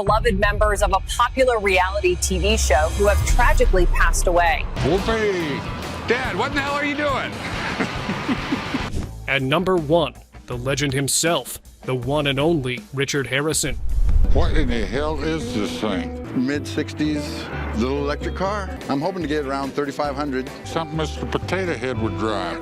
Beloved members of a popular reality TV show who have tragically passed away. Whoopee! Dad, what in the hell are you doing? At number 1, the legend himself, the one and only Richard Harrison. What in the hell is this thing? Mid-60s, little electric car. I'm hoping to get around 3,500. Something Mr. Potato Head would drive.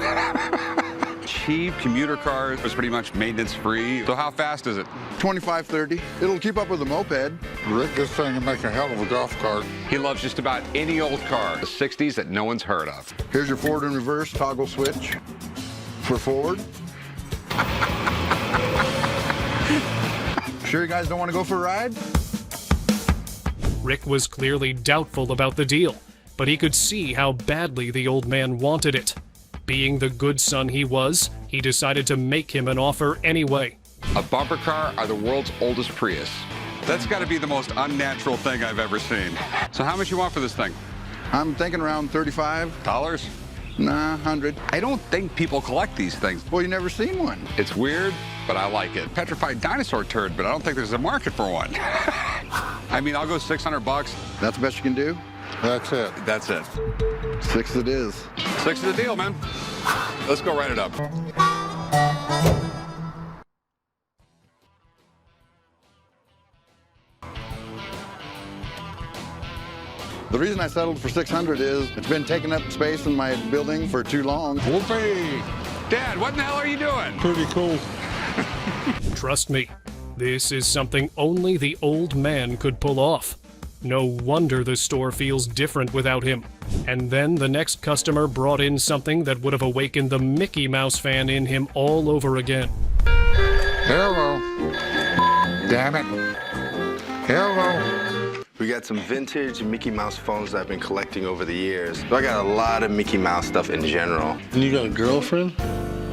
Cheap commuter car was pretty much maintenance-free. So how fast is it? 25, 30. It'll keep up with a moped. Rick, this thing can make a hell of a golf cart. He loves just about any old car, the 60s that no one's heard of. Here's your forward and reverse toggle switch for forward. Sure you guys don't want to go for a ride? Rick was clearly doubtful about the deal, but he could see how badly the old man wanted it. Being the good son he was, he decided to make him an offer anyway. A bumper car are the world's oldest Prius. That's got to be the most unnatural thing I've ever seen. So how much you want for this thing? I'm thinking around 35. Dollars? Nah, 100. I don't think people collect these things. Well, you never seen one. It's weird, but I like it. Petrified dinosaur turd, but I don't think there's a market for one. I mean, I'll go 600 bucks. That's the best you can do? That's it. That's it. 6 it is. 6 is the deal, man. Let's go write it up. The reason I settled for 600 is it's been taking up space in my building for too long. Whoopee! Dad, what in the hell are you doing? Pretty cool. Trust me, this is something only the old man could pull off. No wonder the store feels different without him. And then the next customer brought in something that would have awakened the Mickey Mouse fan in him all over again. Hello. Damn it. Hello. We got some vintage Mickey Mouse phones that I've been collecting over the years. I got a lot of Mickey Mouse stuff in general. And you got a girlfriend?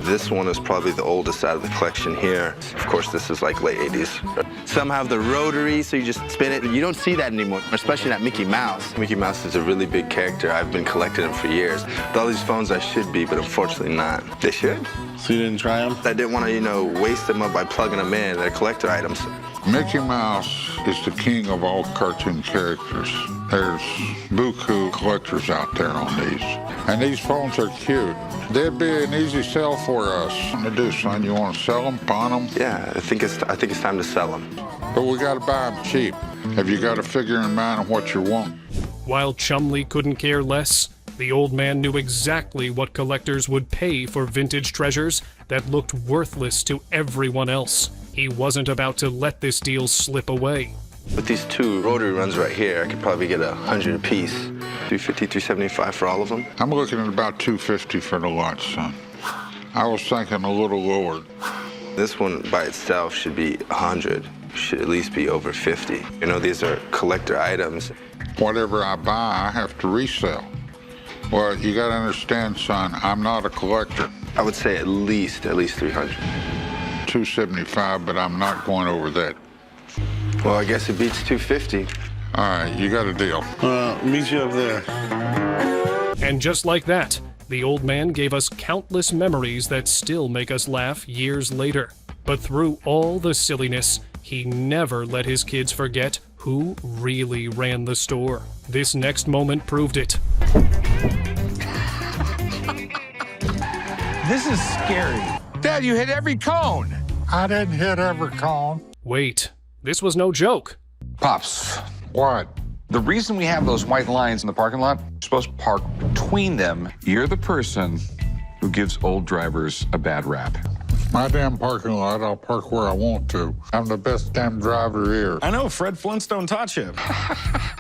This one is probably the oldest out of the collection here. Of course, this is like late 80s. Some have the rotary, so you just spin it. You don't see that anymore, especially not Mickey Mouse. Mickey Mouse is a really big character. I've been collecting them for years. With all these phones, I should be, but unfortunately not. They should. So you didn't try them? I didn't want to, waste them up by plugging them in. They're collector items. Mickey Mouse is the king of all cartoon characters. There's buku collectors out there on these. And these phones are cute. They'd be an easy sell for us. What to do, son? You want to sell them, pawn them? Yeah, I think it's time to sell them. But we got to buy them cheap. Have you got a figure in mind of what you want? While Chumley couldn't care less, the old man knew exactly what collectors would pay for vintage treasures that looked worthless to everyone else. He wasn't about to let this deal slip away. With these 2 rotary runs right here, I could probably get 100 apiece. 350, 375 for all of them. I'm looking at about $250 for the lot, son. I was thinking a little lower. This one by itself should be 100. Should at least be over 50. These are collector items. Whatever I buy, I have to resell. Well, you got to understand, son, I'm not a collector. I would say at least 300. 275, but I'm not going over that. Well, I guess it beats 250. All right, you got a deal. Meet you up there. And just like that, the old man gave us countless memories that still make us laugh years later. But through all the silliness, he never let his kids forget who really ran the store. This next moment proved it. This is scary. Dad, you hit every cone. I didn't hit every cone. Wait, this was no joke. Pops, What? the reason we have those white lines in the parking lot, you're supposed to park between them. You're the person who gives old drivers a bad rap. My damn parking lot, I'll park where I want to. I'm the best damn driver here. I know, Fred Flintstone taught you.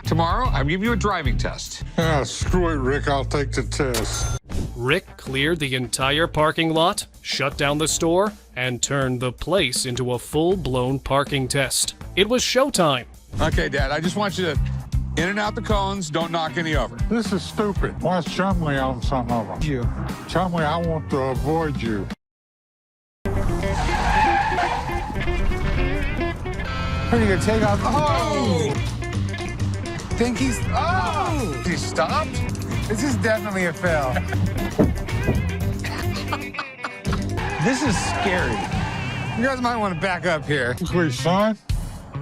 Tomorrow, I'm giving you a driving test. Yeah, screw it, Rick. I'll take the test. Rick cleared the entire parking lot, shut down the store, and turned the place into a full-blown parking test. It was showtime. Okay, Dad, I just want you to in and out the cones, don't knock any over. This is stupid. Watch Chumley on some of them. You. Chumley, I want to avoid you. Are you gonna take off? Oh! Think he's. Oh! He stopped? This is definitely a fail. This is scary. You guys might want to back up here. Sweet son,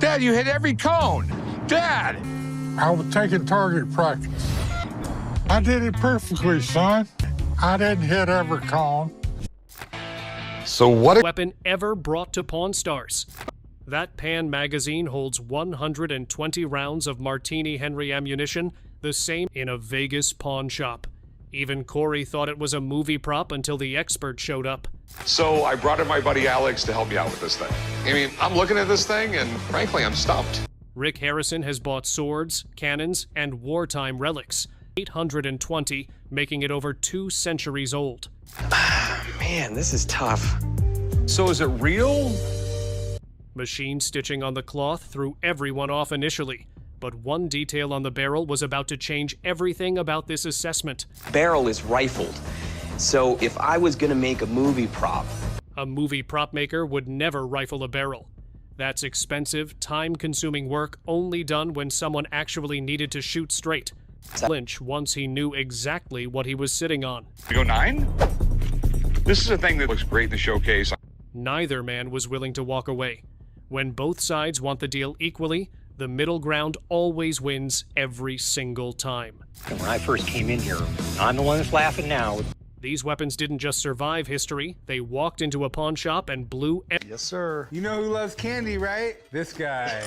Dad, you hit every cone. Dad! I was taking target practice. I did it perfectly, son. I didn't hit every cone. So what weapon ever brought to Pawn Stars. That Pan magazine holds 120 rounds of Martini Henry ammunition, the same in a Vegas pawn shop. Even Corey thought it was a movie prop until the expert showed up. So I brought in my buddy Alex to help me out with this thing. I mean, I'm looking at this thing and frankly, I'm stumped. Rick Harrison has bought swords, cannons, and wartime relics. 820, making it over 2 centuries old. Man, this is tough. So is it real? Machine stitching on the cloth threw everyone off initially, but one detail on the barrel was about to change everything about this assessment. Barrel is rifled, so if I was gonna make a movie prop... A movie prop maker would never rifle a barrel. That's expensive, time-consuming work only done when someone actually needed to shoot straight. Lynch once he knew exactly what he was sitting on. We go 9? This is a thing that looks great in the showcase. Neither man was willing to walk away. When both sides want the deal equally, the middle ground always wins every single time. And when I first came in here, I'm the one that's laughing now. These weapons didn't just survive history, they walked into a pawn shop and blew. Yes, sir. You know who loves candy, right? This guy.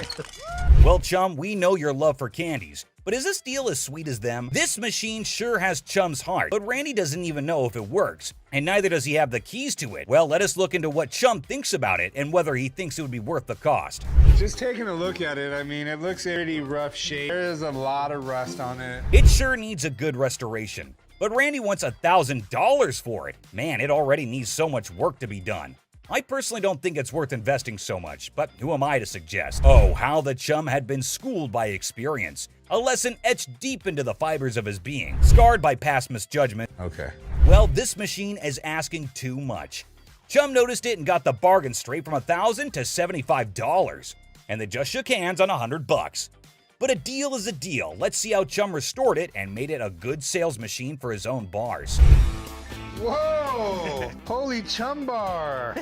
Well, chum, we know your love for candies. But is this deal as sweet as them? This machine sure has Chum's heart, but Randy doesn't even know if it works. And neither does he have the keys to it. Well, let us look into what Chum thinks about it and whether he thinks it would be worth the cost. Just taking a look at it, I mean, it looks pretty rough shape. There is a lot of rust on it. It sure needs a good restoration. But Randy wants $1,000 for it. Man, it already needs so much work to be done. I personally don't think it's worth investing so much, but who am I to suggest? Oh, how the chum had been schooled by experience. A lesson etched deep into the fibers of his being, scarred by past misjudgment. Okay. Well, this machine is asking too much. Chum noticed it and got the bargain straight from $1,000 to $75. And they just shook hands on $100. But a deal is a deal. Let's see how Chum restored it and made it a good sales machine for his own bars. Whoa! Holy chum bar!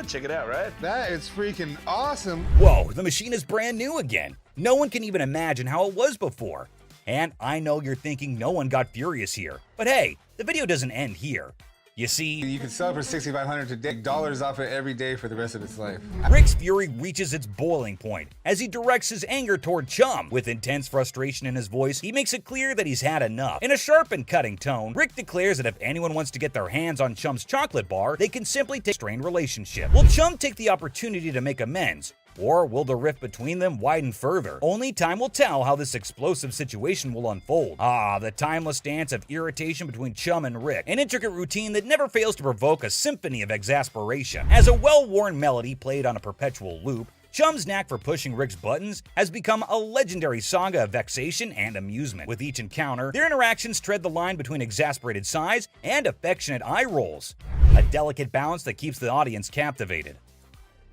Check it out, right? That is freaking awesome. Whoa, the machine is brand new again. No one can even imagine how it was before. And I know you're thinking no one got furious here. But hey, the video doesn't end here. You see, you can sell it for $6,500 to take dollars off it every day for the rest of its life. Rick's fury reaches its boiling point as he directs his anger toward Chum. With intense frustration in his voice, he makes it clear that he's had enough. In a sharp and cutting tone, Rick declares that if anyone wants to get their hands on Chum's chocolate bar, they can simply take a strained relationship. Will Chum take the opportunity to make amends? Or will the rift between them widen further? Only time will tell how this explosive situation will unfold. Ah, the timeless dance of irritation between Chum and Rick, an intricate routine that never fails to provoke a symphony of exasperation. As a well-worn melody played on a perpetual loop, Chum's knack for pushing Rick's buttons has become a legendary saga of vexation and amusement. With each encounter, their interactions tread the line between exasperated sighs and affectionate eye rolls, a delicate balance that keeps the audience captivated.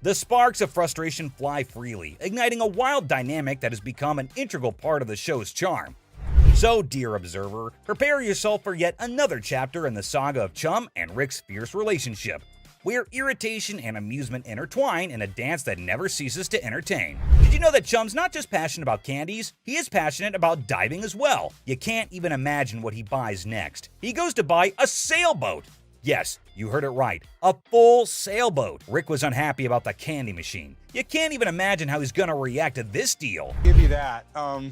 The sparks of frustration fly freely, igniting a wild dynamic that has become an integral part of the show's charm. So, dear observer, prepare yourself for yet another chapter in the saga of Chum and Rick's fierce relationship, where irritation and amusement intertwine in a dance that never ceases to entertain. Did you know that Chum's not just passionate about candies, he is passionate about diving as well? You can't even imagine what he buys next. He goes to buy a sailboat! Yes, you heard it right. A full sailboat. Rick was unhappy about the candy machine. You can't even imagine how he's gonna react to this deal. Give you that.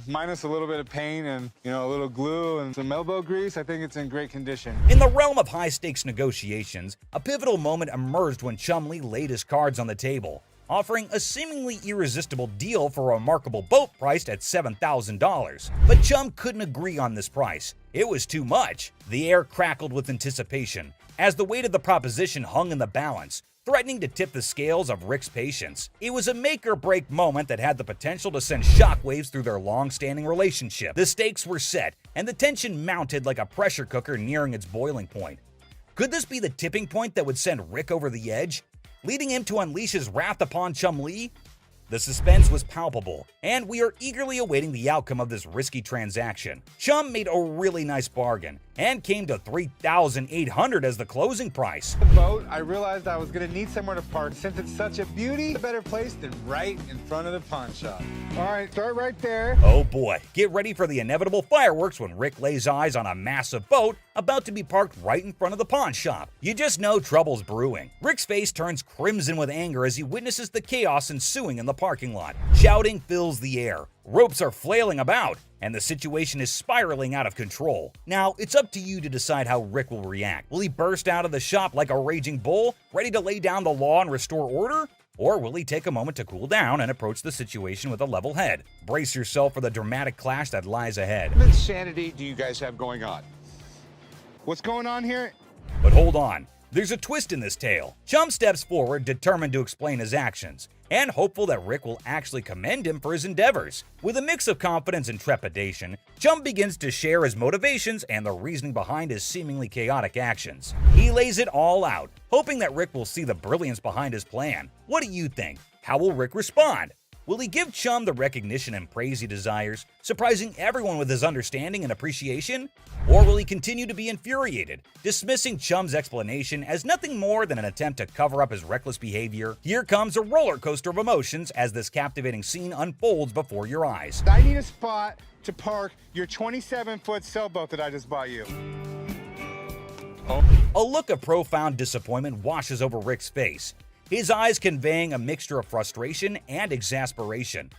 Minus a little bit of paint and, a little glue and some elbow grease, I think it's in great condition. In the realm of high-stakes negotiations, a pivotal moment emerged when Chumlee laid his cards on the table, offering a seemingly irresistible deal for a remarkable boat priced at $7,000. But Chum couldn't agree on this price. It was too much. The air crackled with anticipation as the weight of the proposition hung in the balance, threatening to tip the scales of Rick's patience. It was a make-or-break moment that had the potential to send shockwaves through their long-standing relationship. The stakes were set, and the tension mounted like a pressure cooker nearing its boiling point. Could this be the tipping point that would send Rick over the edge, leading him to unleash his wrath upon Chumlee? The suspense was palpable, and we are eagerly awaiting the outcome of this risky transaction. Chum made a really nice bargain, and came to $3,800 as the closing price. The boat, I realized I was gonna need somewhere to park. Since it's such a beauty, a better place than right in front of the pawn shop. All right, start right there. Oh boy, get ready for the inevitable fireworks when Rick lays eyes on a massive boat about to be parked right in front of the pawn shop. You just know trouble's brewing. Rick's face turns crimson with anger as he witnesses the chaos ensuing in the parking lot. Shouting fills the air, ropes are flailing about, and the situation is spiraling out of control. Now, it's up to you to decide how Rick will react. Will he burst out of the shop like a raging bull, ready to lay down the law and restore order? Or will he take a moment to cool down and approach the situation with a level head? Brace yourself for the dramatic clash that lies ahead. What insanity do you guys have going on? What's going on here? But hold on, there's a twist in this tale. Chum steps forward, determined to explain his actions, and hopeful that Rick will actually commend him for his endeavors. With a mix of confidence and trepidation, Chum begins to share his motivations and the reasoning behind his seemingly chaotic actions. He lays it all out, hoping that Rick will see the brilliance behind his plan. What do you think? How will Rick respond? Will he give Chum the recognition and praise he desires, surprising everyone with his understanding and appreciation? Or will he continue to be infuriated, dismissing Chum's explanation as nothing more than an attempt to cover up his reckless behavior? Here comes a roller coaster of emotions as this captivating scene unfolds before your eyes. I need a spot to park your 27-foot sailboat that I just bought you. A look of profound disappointment washes over Rick's face, his eyes conveying a mixture of frustration and exasperation.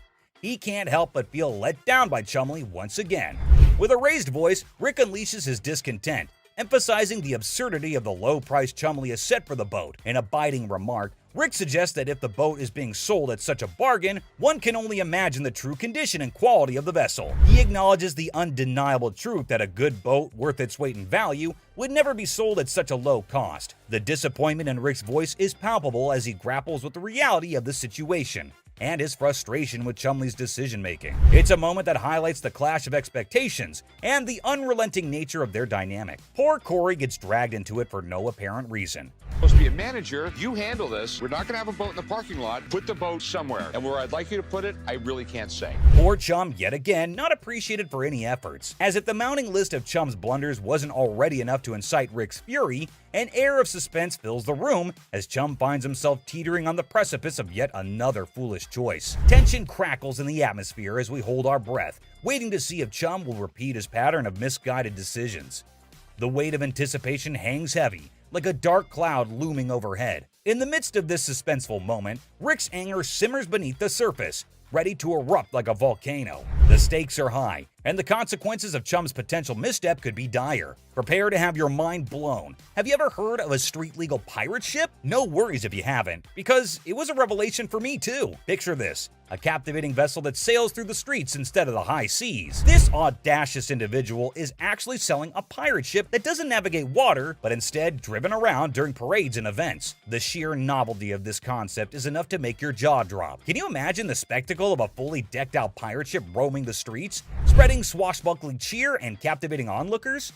He can't help but feel let down by Chumlee once again. With a raised voice, Rick unleashes his discontent, emphasizing the absurdity of the low price Chumlee has set for the boat. In a biting remark, Rick suggests that if the boat is being sold at such a bargain, one can only imagine the true condition and quality of the vessel. He acknowledges the undeniable truth that a good boat worth its weight in value would never be sold at such a low cost. The disappointment in Rick's voice is palpable as he grapples with the reality of the situation and his frustration with Chumlee's decision-making. It's a moment that highlights the clash of expectations and the unrelenting nature of their dynamic. Poor Corey gets dragged into it for no apparent reason. Supposed to be a manager. You handle this. We're not going to have a boat in the parking lot. Put the boat somewhere. And where I'd like you to put it, I really can't say. Poor Chum, yet again, not appreciated for any efforts. As if the mounting list of Chum's blunders wasn't already enough to incite Rick's fury, an air of suspense fills the room as Chum finds himself teetering on the precipice of yet another foolish choice. Tension crackles in the atmosphere as we hold our breath, waiting to see if Chum will repeat his pattern of misguided decisions. The weight of anticipation hangs heavy, like a dark cloud looming overhead. In the midst of this suspenseful moment, Rick's anger simmers beneath the surface, ready to erupt like a volcano. The stakes are high, and the consequences of Chum's potential misstep could be dire. Prepare to have your mind blown. Have you ever heard of a street-legal pirate ship? No worries if you haven't, because it was a revelation for me too. Picture this: a captivating vessel that sails through the streets instead of the high seas. This audacious individual is actually selling a pirate ship that doesn't navigate water, but instead driven around during parades and events. The sheer novelty of this concept is enough to make your jaw drop. Can you imagine the spectacle of a fully decked out pirate ship roaming the streets, spreading swashbuckling cheer and captivating onlookers?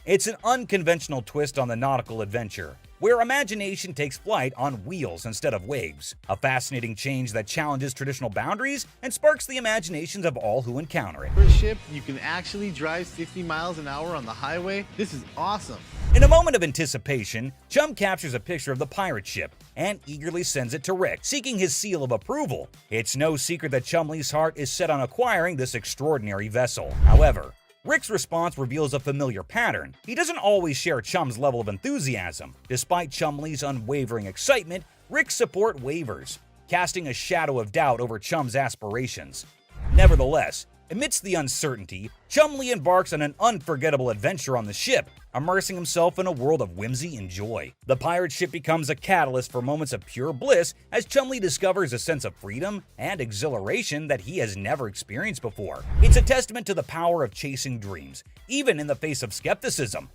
It's an unconventional twist on the nautical adventure, where imagination takes flight on wheels instead of waves. A fascinating change that challenges traditional boundaries and sparks the imaginations of all who encounter it. For a ship, you can actually drive 60 miles an hour on the highway. This is awesome. In a moment of anticipation, Chum captures a picture of the pirate ship and eagerly sends it to Rick, seeking his seal of approval. It's no secret that Chumlee's heart is set on acquiring this extraordinary vessel. However, Rick's response reveals a familiar pattern. He doesn't always share Chum's level of enthusiasm. Despite Chumlee's unwavering excitement, Rick's support wavers, casting a shadow of doubt over Chum's aspirations. Nevertheless, amidst the uncertainty, Chumlee embarks on an unforgettable adventure on the ship, immersing himself in a world of whimsy and joy. The pirate ship becomes a catalyst for moments of pure bliss as Chumlee discovers a sense of freedom and exhilaration that he has never experienced before. It's a testament to the power of chasing dreams, even in the face of skepticism.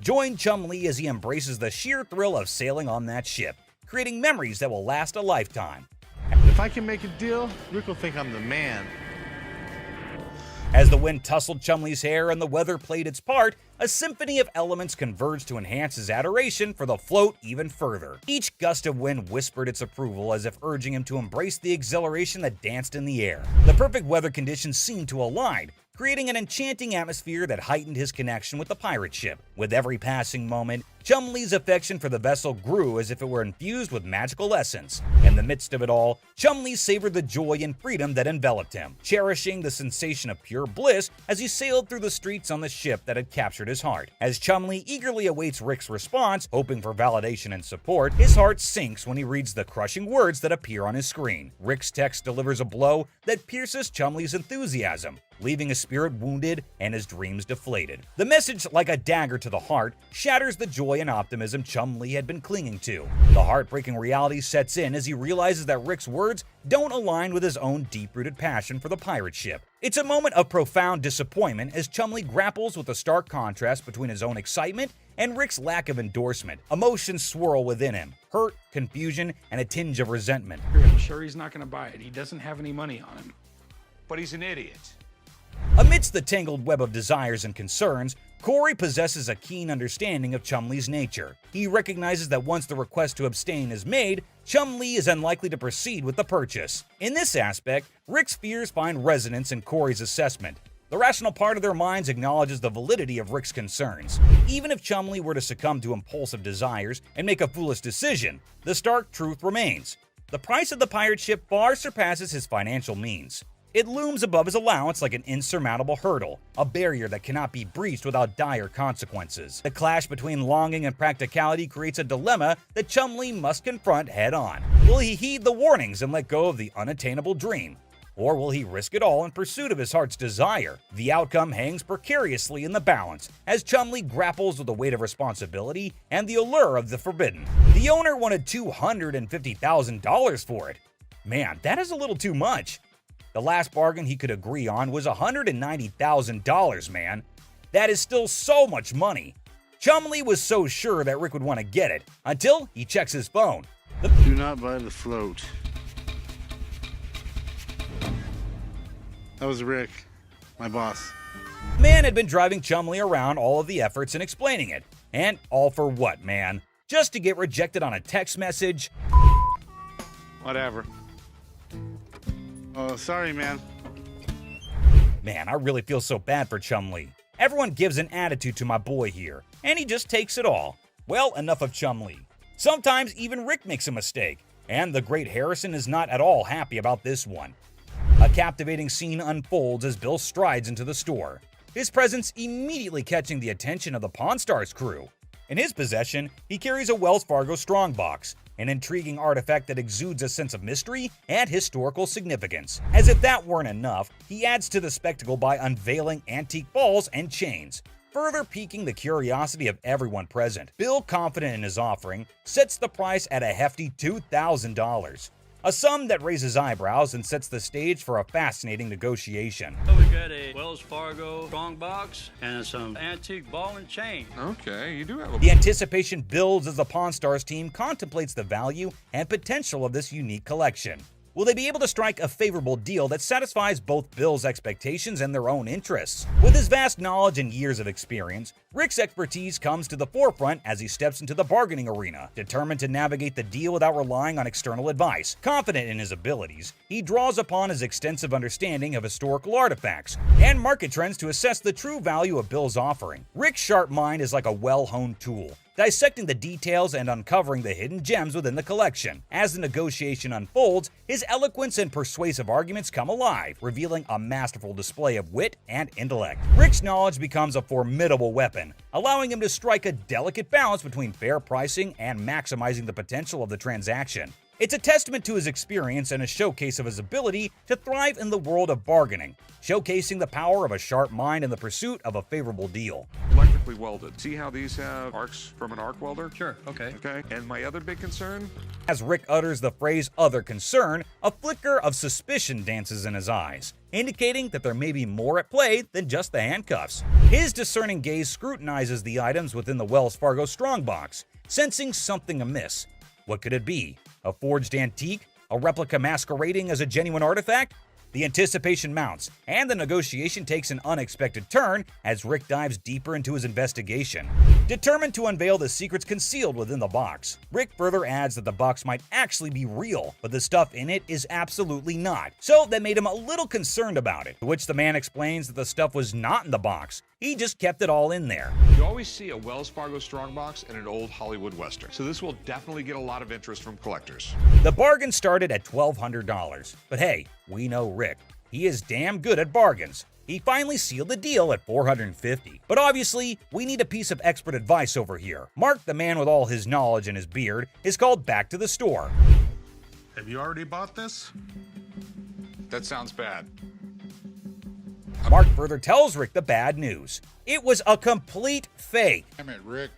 Join Chumlee as he embraces the sheer thrill of sailing on that ship, creating memories that will last a lifetime. If I can make a deal, Rick will think I'm the man. As the wind tousled Chumlee's hair and the weather played its part, a symphony of elements converged to enhance his adoration for the float even further. Each gust of wind whispered its approval as if urging him to embrace the exhilaration that danced in the air. The perfect weather conditions seemed to align, creating an enchanting atmosphere that heightened his connection with the pirate ship. With every passing moment, Chumlee's affection for the vessel grew as if it were infused with magical essence. In the midst of it all, Chumlee savored the joy and freedom that enveloped him, cherishing the sensation of pure bliss as he sailed through the streets on the ship that had captured his heart. As Chumlee eagerly awaits Rick's response, hoping for validation and support, his heart sinks when he reads the crushing words that appear on his screen. Rick's text delivers a blow that pierces Chumlee's enthusiasm, leaving his spirit wounded and his dreams deflated. The message, like a dagger to the heart, shatters the joy and optimism Chumlee had been clinging to. The heartbreaking reality sets in as he realizes that Rick's words don't align with his own deep-rooted passion for the pirate ship. It's a moment of profound disappointment as Chumlee grapples with the stark contrast between his own excitement and Rick's lack of endorsement. Emotions swirl within him: hurt, confusion, and a tinge of resentment. I'm sure he's not going to buy it. He doesn't have any money on him. But he's an idiot. Amidst the tangled web of desires and concerns, Corey possesses a keen understanding of Chumlee's nature. He recognizes that once the request to abstain is made, Chumlee is unlikely to proceed with the purchase. In this aspect, Rick's fears find resonance in Corey's assessment. The rational part of their minds acknowledges the validity of Rick's concerns. Even if Chumlee were to succumb to impulsive desires and make a foolish decision, the stark truth remains: the price of the pirate ship far surpasses his financial means. It looms above his allowance like an insurmountable hurdle, a barrier that cannot be breached without dire consequences. The clash between longing and practicality creates a dilemma that Chumlee must confront head-on. Will he heed the warnings and let go of the unattainable dream? Or will he risk it all in pursuit of his heart's desire? The outcome hangs precariously in the balance as Chumlee grapples with the weight of responsibility and the allure of the forbidden. The owner wanted $250,000 for it. Man, that is a little too much. The last bargain he could agree on was $190,000, man. That is still so much money. Chumlee was so sure that Rick would want to get it, until he checks his phone. Do not buy the float. That was Rick, my boss. The man had been driving Chumlee around all of the efforts and explaining it. And all for what, man? Just to get rejected on a text message? Whatever. Oh, sorry, man. Man, I really feel so bad for Chumlee. Everyone gives an attitude to my boy here, and he just takes it all. Well, enough of Chumlee. Sometimes even Rick makes a mistake, and the great Harrison is not at all happy about this one. A captivating scene unfolds as Bill strides into the store, his presence immediately catching the attention of the Pawn Stars crew. In his possession, he carries a Wells Fargo strongbox, an intriguing artifact that exudes a sense of mystery and historical significance. As if that weren't enough, he adds to the spectacle by unveiling antique balls and chains, further piquing the curiosity of everyone present. Bill, confident in his offering, sets the price at a hefty $2,000. A sum that raises eyebrows and sets the stage for a fascinating negotiation. We got a Wells Fargo strongbox and some antique ball and chain. Okay, you do have a... The anticipation builds as the Pawn Stars team contemplates the value and potential of this unique collection. Will they be able to strike a favorable deal that satisfies both Bill's expectations and their own interests? With his vast knowledge and years of experience, Rick's expertise comes to the forefront as he steps into the bargaining arena, determined to navigate the deal without relying on external advice. Confident in his abilities, he draws upon his extensive understanding of historical artifacts and market trends to assess the true value of Bill's offering. Rick's sharp mind is like a well-honed tool, dissecting the details and uncovering the hidden gems within the collection. As the negotiation unfolds, his eloquence and persuasive arguments come alive, revealing a masterful display of wit and intellect. Rick's knowledge becomes a formidable weapon, allowing him to strike a delicate balance between fair pricing and maximizing the potential of the transaction. It's a testament to his experience and a showcase of his ability to thrive in the world of bargaining, showcasing the power of a sharp mind in the pursuit of a favorable deal. Electrically welded. See how these have arcs from an arc welder? Sure, okay. Okay, and my other big concern? As Rick utters the phrase "other concern," a flicker of suspicion dances in his eyes, indicating that there may be more at play than just the handcuffs. His discerning gaze scrutinizes the items within the Wells Fargo strongbox, sensing something amiss. What could it be? A forged antique? A replica masquerading as a genuine artifact? The anticipation mounts, and the negotiation takes an unexpected turn as Rick dives deeper into his investigation. Determined to unveil the secrets concealed within the box, Rick further adds that the box might actually be real, but the stuff in it is absolutely not. So that made him a little concerned about it, to which the man explains that the stuff was not in the box. He just kept it all in there. You always see a Wells Fargo Strongbox and an old Hollywood Western, so this will definitely get a lot of interest from collectors. The bargain started at $1,200, but hey, we know Rick. He is damn good at bargains. He finally sealed the deal at $450. But obviously, we need a piece of expert advice over here. Mark, the man with all his knowledge and his beard, is called back to the store. Have you already bought this? That sounds bad. Mark further tells Rick the bad news. It was a complete fake. Damn it, Rick.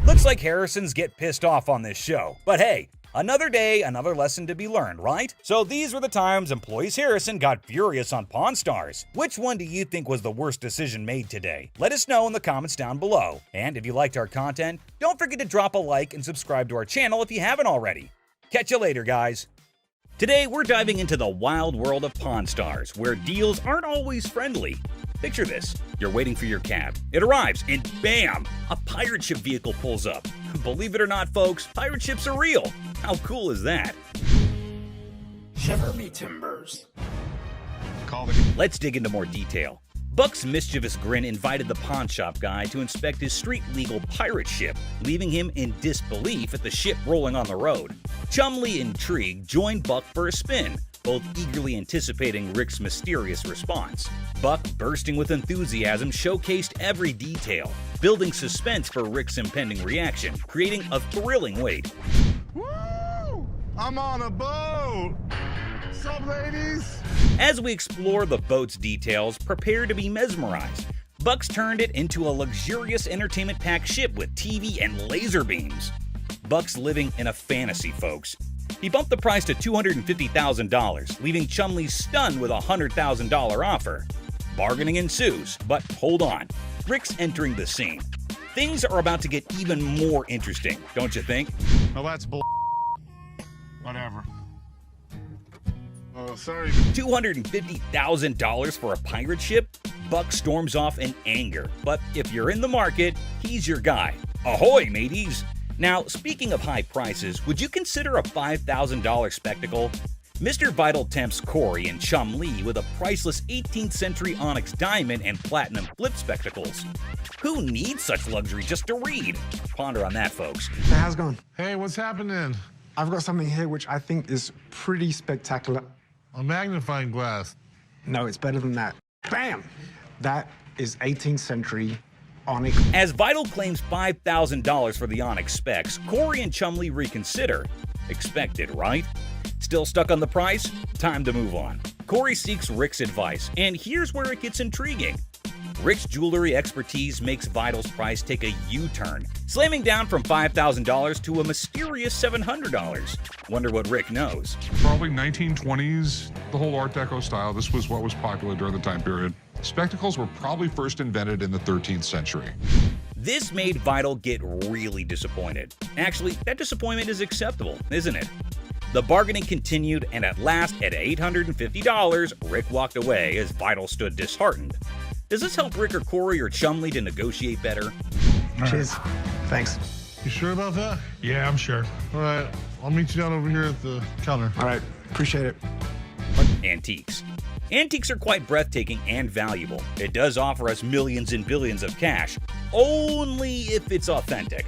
Looks like Harrisons get pissed off on this show. But hey, another day, another lesson to be learned, right? So these were the times employees Harrison got furious on Pawn Stars. Which one do you think was the worst decision made today? Let us know in the comments down below. And if you liked our content, don't forget to drop a like and subscribe to our channel if you haven't already. Catch you later, guys. Today, we're diving into the wild world of Pawn Stars, where deals aren't always friendly. Picture this. You're waiting for your cab. It arrives, and bam! A pirate ship vehicle pulls up. Believe it or not, folks, pirate ships are real. How cool is that? Shiver me timbers. Let's dig into more detail. Buck's mischievous grin invited the pawn shop guy to inspect his street-legal pirate ship, leaving him in disbelief at the ship rolling on the road. Chumley, intrigued, joined Buck for a spin, both eagerly anticipating Rick's mysterious response. Buck, bursting with enthusiasm, showcased every detail, building suspense for Rick's impending reaction, creating a thrilling wait. Woo! I'm on a boat! Sup, ladies? As we explore the boat's details, prepare to be mesmerized. Buck's turned it into a luxurious entertainment-packed ship with TV and laser beams. Buck's living in a fantasy, folks. He bumped the price to $250,000, leaving Chumley stunned with a $100,000 offer. Bargaining ensues, but hold on. Rick's entering the scene. Things are about to get even more interesting, don't you think? Oh, that's bull. Whatever. Oh, sorry. $250,000 for a pirate ship? Buck storms off in anger. But if you're in the market, he's your guy. Ahoy, mateys! Now, speaking of high prices, would you consider a $5,000 spectacle? Mr. Vital tempts Corey and Chum Lee with a priceless 18th century onyx diamond and platinum flip spectacles. Who needs such luxury just to read? Ponder on that, folks. Hey, how's it going? Hey, what's happening? I've got something here which I think is pretty spectacular. A magnifying glass. No, it's better than that. Bam! That is 18th century onyx. As Vital claims $5,000 for the onyx specs, Corey and Chumley reconsider. Expected, right? Still stuck on the price? Time to move on. Corey seeks Rick's advice, and here's where it gets intriguing. Rick's jewelry expertise makes Vital's price take a U-turn, slamming down from $5,000 to a mysterious $700. Wonder what Rick knows. Probably 1920s, the whole Art Deco style. This was what was popular during the time period. Spectacles were probably first invented in the 13th century. This made Vital get really disappointed. Actually, that disappointment is acceptable, isn't it? The bargaining continued, and at last, at $850, Rick walked away as Vital stood disheartened. Does this help Rick or Corey or Chumley to negotiate better? Cheers. Thanks. You sure about that? Yeah, I'm sure. All right, I'll meet you down over here at the counter. All right, appreciate it. Antiques. Antiques are quite breathtaking and valuable. It does offer us millions and billions of cash, only if it's authentic.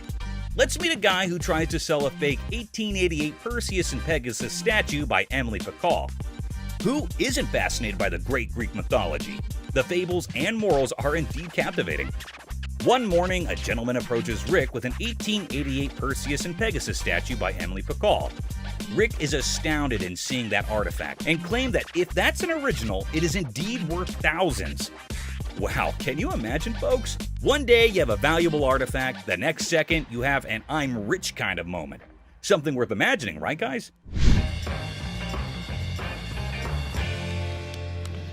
Let's meet a guy who tries to sell a fake 1888 Perseus and Pegasus statue by Emily Pacall. Who isn't fascinated by the great Greek mythology? The fables and morals are indeed captivating. One morning, a gentleman approaches Rick with an 1888 Perseus and Pegasus statue by Emily Pacall. Rick is astounded in seeing that artifact and claimed that if that's an original, it is indeed worth thousands. Wow, can you imagine, folks? One day you have a valuable artifact, the next second you have an I'm rich kind of moment. Something worth imagining, right, guys?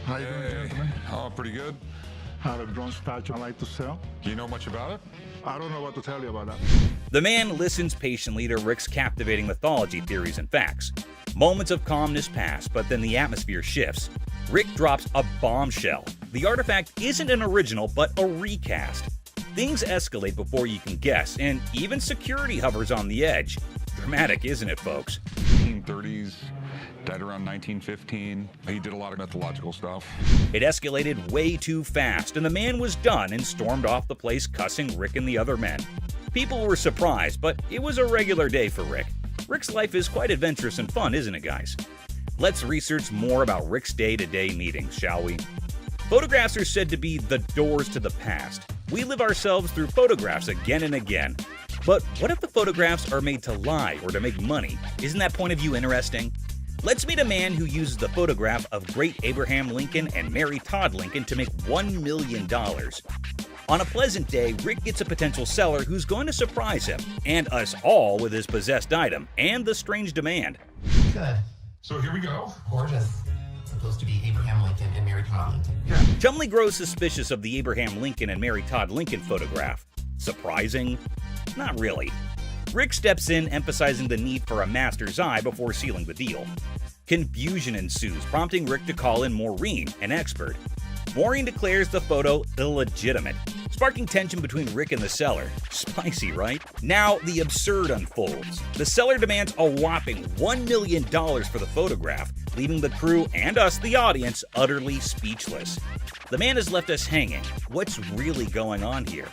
How you doing, gentlemen? Oh, pretty good. Had a bronze statue I'd like to sell. Do you know much about it? I don't know what to tell you about that. The man listens patiently to Rick's captivating mythology theories and facts. Moments of calmness pass, but then the atmosphere shifts. Rick drops a bombshell. the artifact isn't an original but a recast. Things escalate before you can guess, and even security hovers on the edge. Dramatic, isn't it, folks? 1930s, died around 1915. He did a lot of mythological stuff. It escalated way too fast, and the man was done and stormed off the place cussing Rick and the other men. People were surprised, but it was a regular day for Rick. Rick's life is quite adventurous and fun, isn't it, guys? Let's research more about Rick's day-to-day meetings, shall we? Photographs are said to be the doors to the past. We live ourselves through photographs again and again. But what if the photographs are made to lie or to make money? Isn't that point of view interesting? Let's meet a man who uses the photograph of great Abraham Lincoln and Mary Todd Lincoln to make $1 million. On a pleasant day, Rick gets a potential seller who's going to surprise him and us all with his possessed item and the strange demand. Good. So here we go. Gorgeous. Supposed to be Abraham Lincoln and Mary Todd Lincoln. Chumley grows suspicious of the Abraham Lincoln and Mary Todd Lincoln photograph. Surprising? Not really. Rick steps in, emphasizing the need for a master's eye before sealing the deal. Confusion ensues, prompting Rick to call in Maureen, an expert. Maureen declares the photo illegitimate, sparking tension between Rick and the seller. Spicy, right? Now, the absurd unfolds. The seller demands a whopping $1 million for the photograph, leaving the crew and us, the audience, utterly speechless. The man has left us hanging. What's really going on here?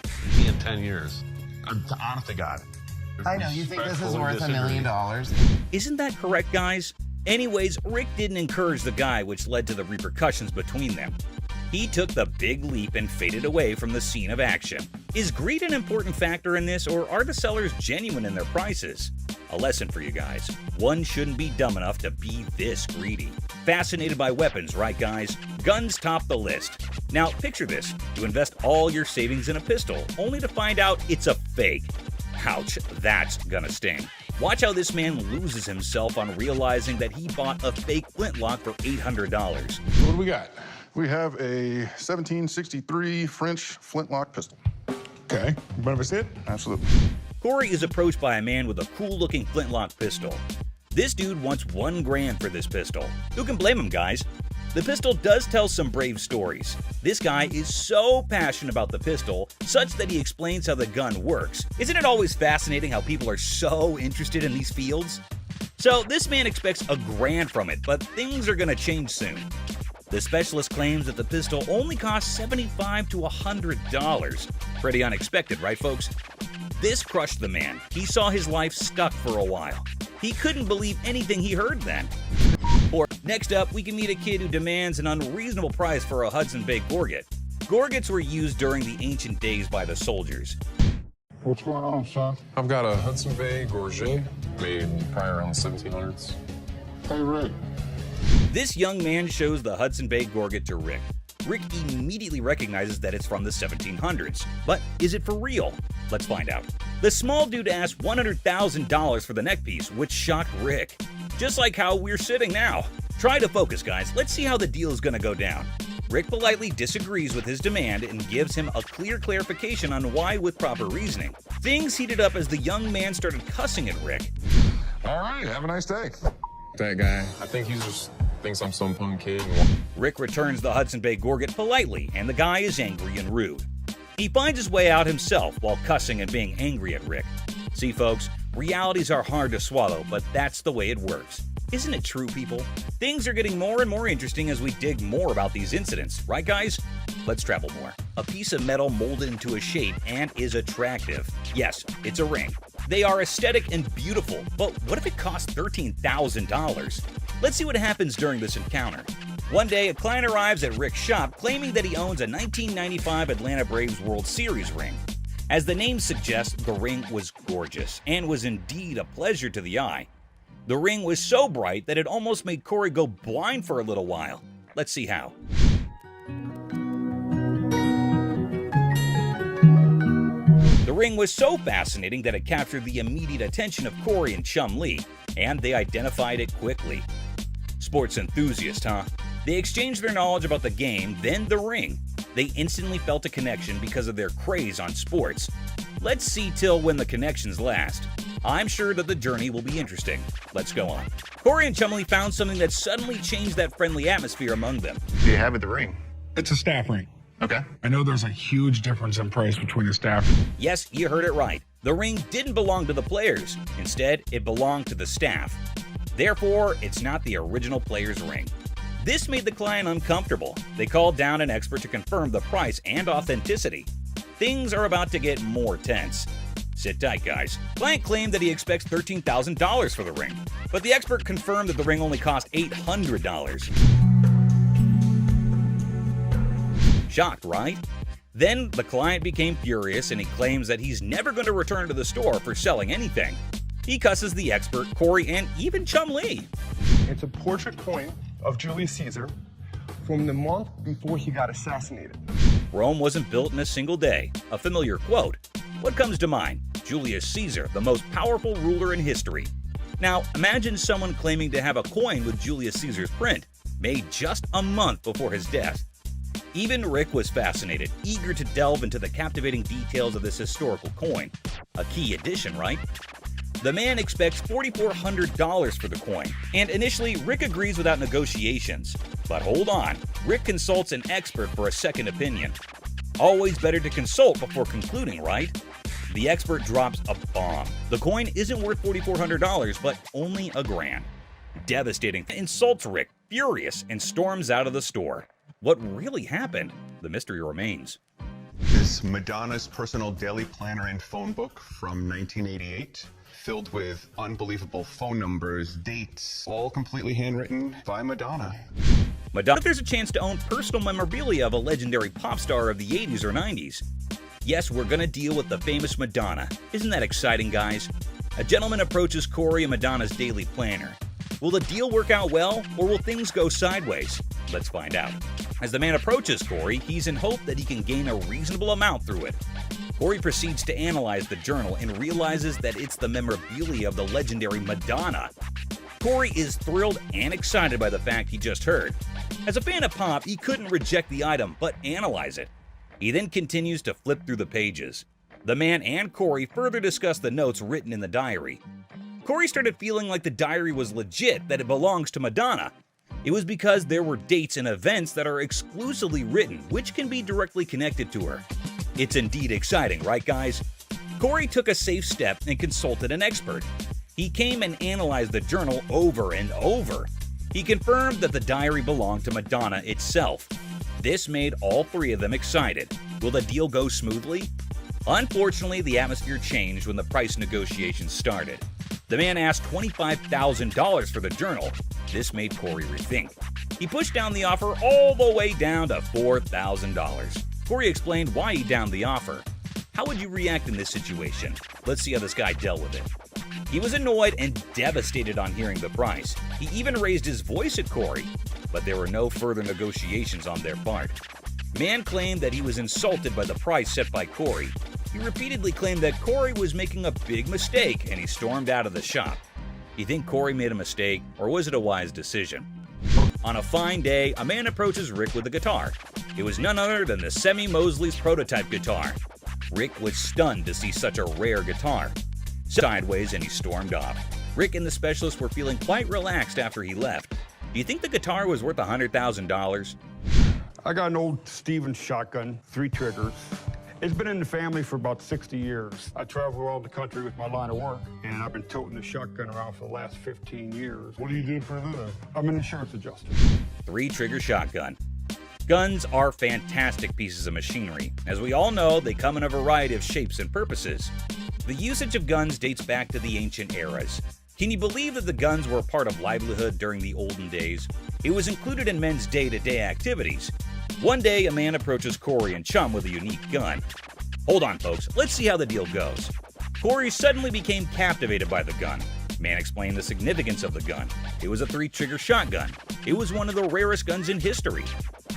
In 10 years. Honest to God. I know, you think this is worth $1 million. Isn't that correct, guys? Anyways, Rick didn't encourage the guy, which led to the repercussions between them. He took the big leap and faded away from the scene of action. Is greed an important factor in this, or are the sellers genuine in their prices? A lesson for you guys. One shouldn't be dumb enough to be this greedy. Fascinated by weapons, right guys? Guns top the list. Now picture this, you invest all your savings in a pistol, only to find out it's a fake. Ouch, that's gonna sting. Watch how this man loses himself on realizing that he bought a fake flintlock for $800. What do we got? We have a 1763 French flintlock pistol. Okay, you mind if I see it? Absolutely. Corey is approached by a man with a cool-looking flintlock pistol. This dude wants $1 grand for this pistol. Who can blame him, guys? The pistol does tell some brave stories. This guy is so passionate about the pistol, such that he explains how the gun works. Isn't it always fascinating how people are so interested in these fields? So this man expects $1 grand from it, but things are gonna change soon. The specialist claims that the pistol only costs $75 to $100. Pretty unexpected, right folks? This crushed the man. He saw his life stuck for a while. He couldn't believe anything he heard then. Or next up, we can meet a kid who demands an unreasonable price for a Hudson Bay Gorget. Gorgets were used during the ancient days by the soldiers. What's going on, son? I've got a Hudson Bay Gorget made probably around the 1700s. Hey, Rick. This young man shows the Hudson Bay Gorget to Rick. Rick immediately recognizes that it's from the 1700s. But is it for real? Let's find out. The small dude asked $100,000 for the neckpiece, which shocked Rick. Just like how we're sitting now. Try to focus, guys. Let's see how the deal is going to go down. Rick politely disagrees with his demand and gives him a clear clarification on why with proper reasoning. Things heated up as the young man started cussing at Rick. All right, have a nice day. That guy, I think he just thinks I'm some punk kid. Rick returns the Hudson Bay Gorget politely, and the guy is angry and rude. He finds his way out himself while cussing and being angry at Rick. See, folks, realities are hard to swallow, but that's the way it works. Isn't it true, people? Things are getting more and more interesting as we dig more about these incidents, right guys? Let's travel more. A piece of metal molded into a shape and is attractive. Yes, it's a ring. They are aesthetic and beautiful, but what if it costs $13,000? Let's see what happens during this encounter. One day, a client arrives at Rick's shop claiming that he owns a 1995 Atlanta Braves World Series ring. As the name suggests, the ring was gorgeous and was indeed a pleasure to the eye. The ring was so bright that it almost made Corey go blind for a little while. Let's see how. The ring was so fascinating that it captured the immediate attention of Corey and Chum Lee, and they identified it quickly. Sports enthusiast, huh? They exchanged their knowledge about the game, then the ring. They instantly felt a connection because of their craze on sports. Let's see till when the connections last. I'm sure that the journey will be interesting. Let's go on. Corey and Chumley found something that suddenly changed that friendly atmosphere among them. Do you have it, the ring? It's a staff ring. Okay. I know there's a huge difference in price between the staff. Yes, you heard it right. The ring didn't belong to the players. Instead, it belonged to the staff. Therefore, it's not the original player's ring. This made the client uncomfortable. They called down an expert to confirm the price and authenticity. Things are about to get more tense. Sit tight, guys. Client claimed that he expects $13,000 for the ring, but the expert confirmed that the ring only cost $800. Shocked, right? Then the client became furious and he claims that he's never going to return to the store for selling anything. He cusses the expert, Corey, and even Chum Lee. It's a portrait coin of Julius Caesar from the month before he got assassinated. Rome wasn't built in a single day. A familiar quote. What comes to mind? Julius Caesar, the most powerful ruler in history. Now, imagine someone claiming to have a coin with Julius Caesar's print, made just a month before his death. Even Rick was fascinated, eager to delve into the captivating details of this historical coin. A key addition, right? The man expects $4,400 for the coin, and initially Rick agrees without negotiations. But hold on, Rick consults an expert for a second opinion. Always better to consult before concluding, right? The expert drops a bomb. The coin isn't worth $4,400, but only $1,000. Devastating. Insults Rick, furious, and storms out of the store. What really happened? The mystery remains. This Madonna's personal daily planner and phone book from 1988, filled with unbelievable phone numbers, dates, all completely handwritten by Madonna. Madonna, if there's a chance to own personal memorabilia of a legendary pop star of the 80s or 90s. Yes, we're gonna deal with the famous Madonna. Isn't that exciting, guys? A gentleman approaches Corey and Madonna's daily planner. Will the deal work out well, or will things go sideways? Let's find out. As the man approaches Corey, he's in hope that he can gain a reasonable amount through it. Corey proceeds to analyze the journal and realizes that it's the memorabilia of the legendary Madonna. Corey is thrilled and excited by the fact he just heard. As a fan of pop, he couldn't reject the item, but analyze it. He then continues to flip through the pages. The man and Corey further discuss the notes written in the diary. Corey started feeling like the diary was legit, that it belongs to Madonna. It was because there were dates and events that are exclusively written, which can be directly connected to her. It's indeed exciting, right guys? Corey took a safe step and consulted an expert. He came and analyzed the journal over and over. He confirmed that the diary belonged to Madonna itself. This made all three of them excited. Will the deal go smoothly? Unfortunately, the atmosphere changed when the price negotiations started. The man asked $25,000 for the journal. This made Corey rethink. He pushed down the offer all the way down to $4,000. Corey explained why he downed the offer. How would you react in this situation? Let's see how this guy dealt with it. He was annoyed and devastated on hearing the price. He even raised his voice at Corey, but there were no further negotiations on their part. Man claimed that he was insulted by the price set by Corey. He repeatedly claimed that Corey was making a big mistake and he stormed out of the shop. You think Corey made a mistake, or was it a wise decision? On a fine day, a man approaches Rick with a guitar. It was none other than the Semi Mosley's prototype guitar. Rick was stunned to see such a rare guitar. Sideways and he stormed off. Rick and the specialist were feeling quite relaxed after he left. Do you think the guitar was worth $100,000? I got an old Stevens shotgun, 3 triggers. It's been in the family for about 60 years. I travel around the country with my line of work, and I've been toting the shotgun around for the last 15 years. What do you do for that? I'm an insurance adjuster. 3-trigger shotgun. Guns are fantastic pieces of machinery. As we all know, they come in a variety of shapes and purposes. The usage of guns dates back to the ancient eras. Can you believe that the guns were a part of livelihood during the olden days? It was included in men's day-to-day activities. One day, a man approaches Corey and Chum with a unique gun. Hold on, folks. Let's see how the deal goes. Corey suddenly became captivated by the gun. Man explained the significance of the gun. It was a 3-trigger shotgun. It was one of the rarest guns in history.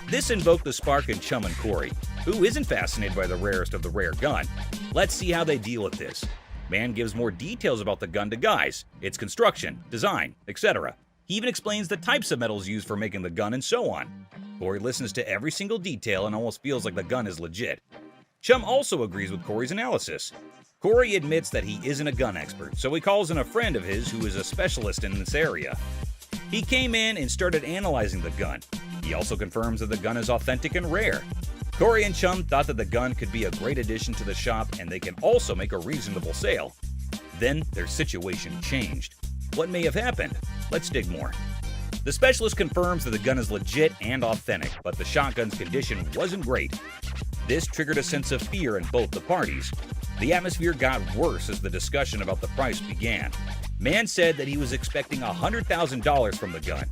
This invoked the spark in Chum and Corey. Who isn't fascinated by the rarest of the rare gun? Let's see how they deal with this. Man gives more details about the gun to guys, its construction, design, etc. He even explains the types of metals used for making the gun and so on. Corey listens to every single detail and almost feels like the gun is legit. Chum also agrees with Corey's analysis. Corey admits that he isn't a gun expert, so he calls in a friend of his who is a specialist in this area. He came in and started analyzing the gun. He also confirms that the gun is authentic and rare. Corey and Chum thought that the gun could be a great addition to the shop and they can also make a reasonable sale. Then their situation changed. What may have happened? Let's dig more. The specialist confirms that the gun is legit and authentic, but the shotgun's condition wasn't great. This triggered a sense of fear in both the parties. The atmosphere got worse as the discussion about the price began. Man said that he was expecting $100,000 from the gun.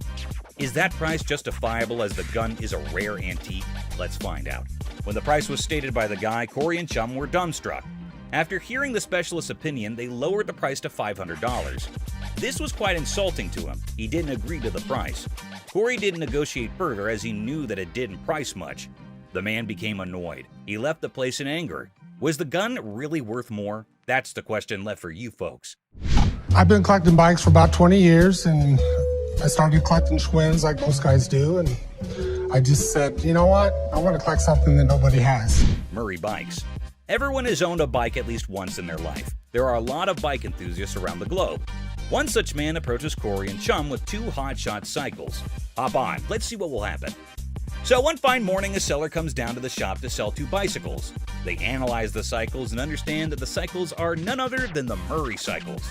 Is that price justifiable as the gun is a rare antique? Let's find out. When the price was stated by the guy, Corey and Chum were dumbstruck. After hearing the specialist's opinion, they lowered the price to $500. This was quite insulting to him. He didn't agree to the price. Corey didn't negotiate further as he knew that it didn't price much. The man became annoyed. He left the place in anger. Was the gun really worth more? That's the question left for you folks. I've been collecting bikes for about 20 years, and I started collecting Schwinn's like most guys do, and I just said, you know what? I want to collect something that nobody has. Murray Bikes. Everyone has owned a bike at least once in their life. There are a lot of bike enthusiasts around the globe. One such man approaches Corey and Chum with 2 hotshot cycles. Hop on, let's see what will happen. So one fine morning, a seller comes down to the shop to sell 2 bicycles. They analyze the cycles and understand that the cycles are none other than the Murray cycles.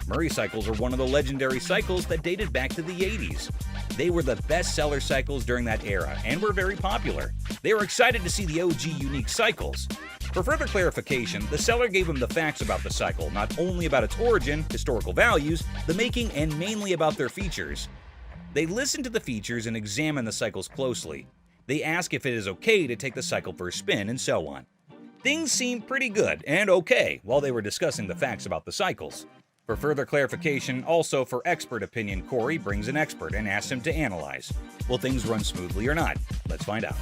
Murray cycles are one of the legendary cycles that dated back to the 80s. They were the best-seller cycles during that era and were very popular. They were excited to see the OG unique cycles. For further clarification, the seller gave him the facts about the cycle, not only about its origin, historical values, the making, and mainly about their features. They listened to the features and examined the cycles closely. They ask if it is okay to take the cycle for a spin and so on. Things seemed pretty good and okay while they were discussing the facts about the cycles. For further clarification, also for expert opinion, Corey brings an expert and asks him to analyze. Will things run smoothly or not? Let's find out.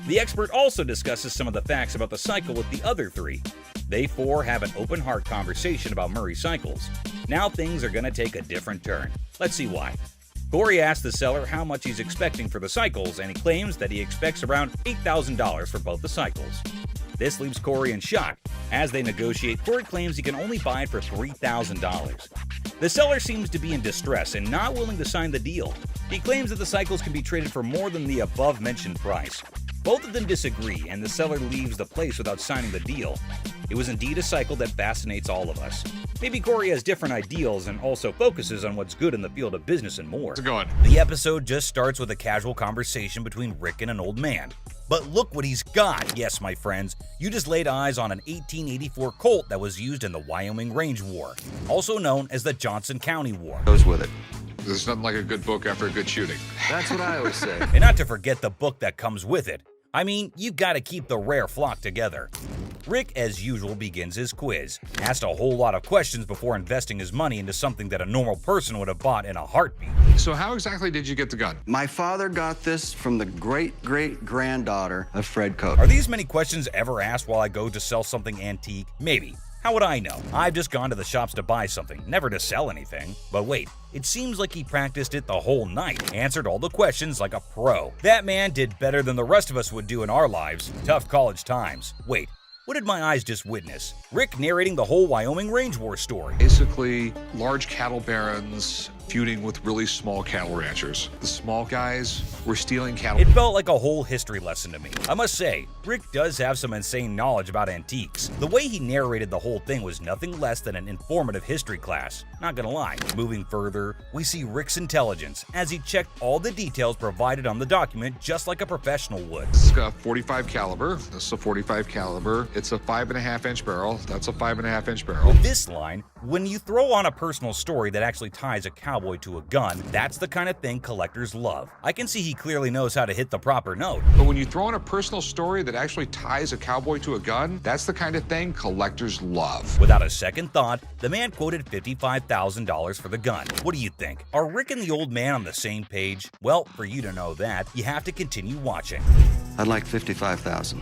The expert also discusses some of the facts about the cycle with the other 3. They 4 have an open heart conversation about Murray cycles. Now things are going to take a different turn. Let's see why. Corey asks the seller how much he's expecting for the cycles, and he claims that he expects around $8,000 for both the cycles. This leaves Corey in shock. As they negotiate, Corey claims he can only buy it for $3,000. The seller seems to be in distress and not willing to sign the deal. He claims that the cycles can be traded for more than the above-mentioned price. Both of them disagree, and the seller leaves the place without signing the deal. It was indeed a cycle that fascinates all of us. Maybe Corey has different ideals and also focuses on what's good in the field of business and more. How's it going? The episode just starts with a casual conversation between Rick and an old man. But look what he's got! Yes, my friends, you just laid eyes on an 1884 Colt that was used in the Wyoming Range War, also known as the Johnson County War. Goes with it. There's nothing like a good book after a good shooting. That's what I always say. And not to forget the book that comes with it. I mean, you gotta keep the rare flock together. Rick, as usual, begins his quiz. Asked a whole lot of questions before investing his money into something that a normal person would have bought in a heartbeat. So how exactly did you get the gun? My father got this from the great-great-granddaughter of Fred Koch. Are these many questions ever asked while I go to sell something antique? Maybe. How would I know? I've just gone to the shops to buy something, never to sell anything. But wait, it seems like he practiced it the whole night, answered all the questions like a pro. That man did better than the rest of us would do in our lives. Tough college times. Wait, what did my eyes just witness? Rick narrating the whole Wyoming Range War story. Basically, large cattle barons feuding with really small cattle ranchers. The small guys were stealing cattle. It felt like a whole history lesson to me. I must say, Rick does have some insane knowledge about antiques. The way he narrated the whole thing was nothing less than an informative history class. Not gonna lie. Moving further, we see Rick's intelligence as he checked all the details provided on the document just like a professional would. This is a 45 caliber. This is a 45 caliber. It's a 5.5-inch barrel. That's a 5.5-inch barrel. With this line, when you throw on a personal story that actually ties a cowboy to a gun, that's the kind of thing collectors love. I can see he clearly knows how to hit the proper note. But when you throw in a personal story that actually ties a cowboy to a gun, that's the kind of thing collectors love. Without a second thought, the man quoted $55,000 for the gun. What do you think? Are Rick and the old man on the same page? Well, for you to know that, you have to continue watching. I'd like $55,000.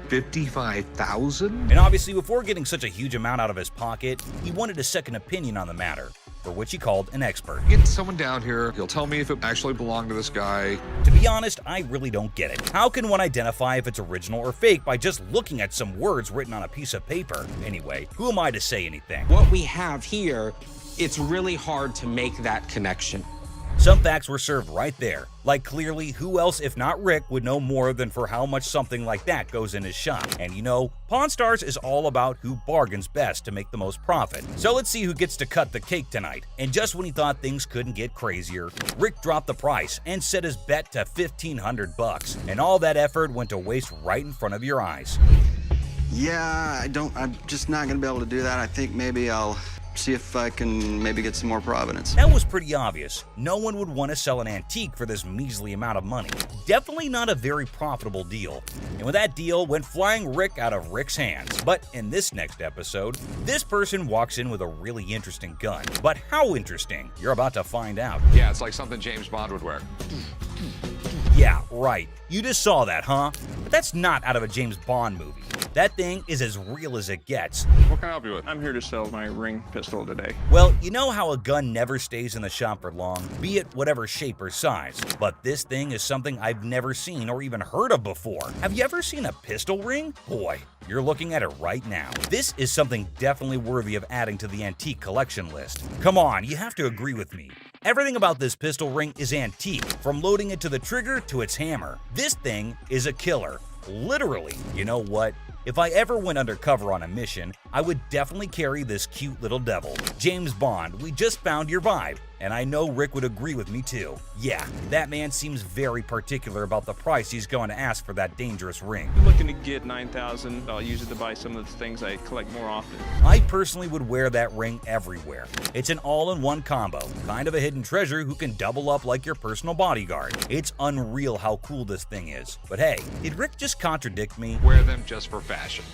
$55,000? And obviously, before getting such a huge amount out of his pocket, he wanted a second opinion on the matter, for which he called an expert. Get someone down here, he'll tell me if it actually belonged to this guy. To be honest, I really don't get it. How can one identify if it's original or fake by just looking at some words written on a piece of paper? Anyway, who am I to say anything? What we have here, it's really hard to make that connection. Some facts were served right there. Like clearly, who else if not Rick would know more than for how much something like that goes in his shop. And you know, Pawn Stars is all about who bargains best to make the most profit. So let's see who gets to cut the cake tonight. And just when he thought things couldn't get crazier, Rick dropped the price and set his bet to $1,500. And all that effort went to waste right in front of your eyes. Yeah, I'm just not gonna be able to do that. I think maybe I'll see if I can maybe get some more Providence. That was pretty obvious. No one would want to sell an antique for this measly amount of money. Definitely not a very profitable deal. And with that deal went flying Rick out of Rick's hands. But in this next episode, this person walks in with a really interesting gun. But how interesting? You're about to find out. Yeah, it's like something James Bond would wear. Yeah, right. You just saw that, huh? But that's not out of a James Bond movie. That thing is as real as it gets. What can I help you with? I'm here to sell my ring pistol today. Well, you know how a gun never stays in the shop for long, be it whatever shape or size. But this thing is something I've never seen or even heard of before. Have you ever seen a pistol ring? Boy, you're looking at it right now. This is something definitely worthy of adding to the antique collection list. Come on, you have to agree with me. Everything about this pistol ring is antique, from loading it to the trigger to its hammer. This thing is a killer. Literally. You know what? If I ever went undercover on a mission, I would definitely carry this cute little devil. James Bond, we just found your vibe. And I know Rick would agree with me too. Yeah, that man seems very particular about the price he's going to ask for that dangerous ring. I'm looking to get $9,000. I'll use it to buy some of the things I collect more often. I personally would wear that ring everywhere. It's an all-in-one combo, kind of a hidden treasure who can double up like your personal bodyguard. It's unreal how cool this thing is. But hey, did Rick just contradict me? Wear them just for fashion.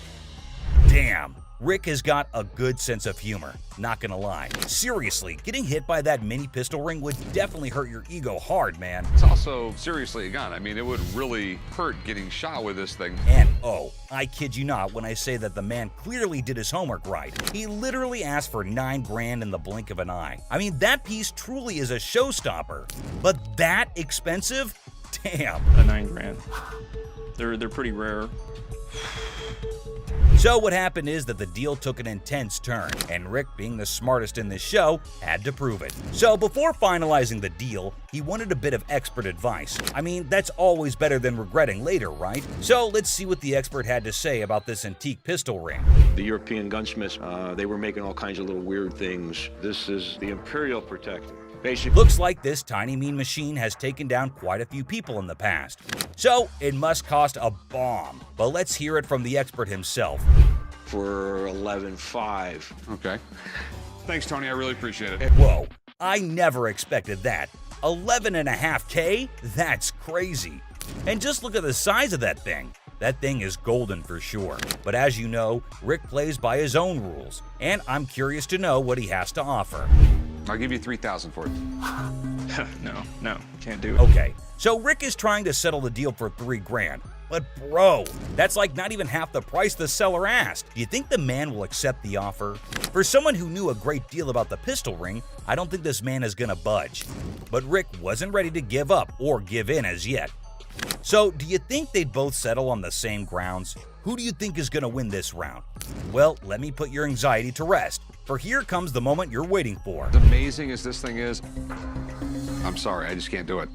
Damn. Rick has got a good sense of humor, not gonna lie. Seriously, getting hit by that mini pistol ring would definitely hurt your ego hard, man. It's also seriously a gun. I mean, it would really hurt getting shot with this thing. And oh, I kid you not when I say that the man clearly did his homework right. He literally asked for $9 grand in the blink of an eye. I mean, that piece truly is a showstopper. But that expensive? Damn. A $9 grand. They're pretty rare. So what happened is that the deal took an intense turn, and Rick, being the smartest in this show, had to prove it. So before finalizing the deal, he wanted a bit of expert advice. I mean, that's always better than regretting later, right? So let's see what the expert had to say about this antique pistol ring. The European gunsmiths, they were making all kinds of little weird things. This is the Imperial Protector. Basically, looks like this tiny mean machine has taken down quite a few people in the past. So it must cost a bomb. But let's hear it from the expert himself. For $11,500. Okay. Thanks, Tony. I really appreciate it. Whoa, I never expected that. $11.5K? That's crazy. And just look at the size of that thing. That thing is golden for sure. But as you know, Rick plays by his own rules. And I'm curious to know what he has to offer. I'll give you $3,000 for it. No, can't do it. Okay, so Rick is trying to settle the deal for $3 grand. But bro, that's like not even half the price the seller asked. Do you think the man will accept the offer? For someone who knew a great deal about the pistol ring, I don't think this man is gonna budge. But Rick wasn't ready to give up or give in as yet. So do you think they'd both settle on the same grounds? Who do you think is gonna win this round? Well, let me put your anxiety to rest. For here comes the moment you're waiting for. As amazing as this thing is, I'm sorry, I just can't do it.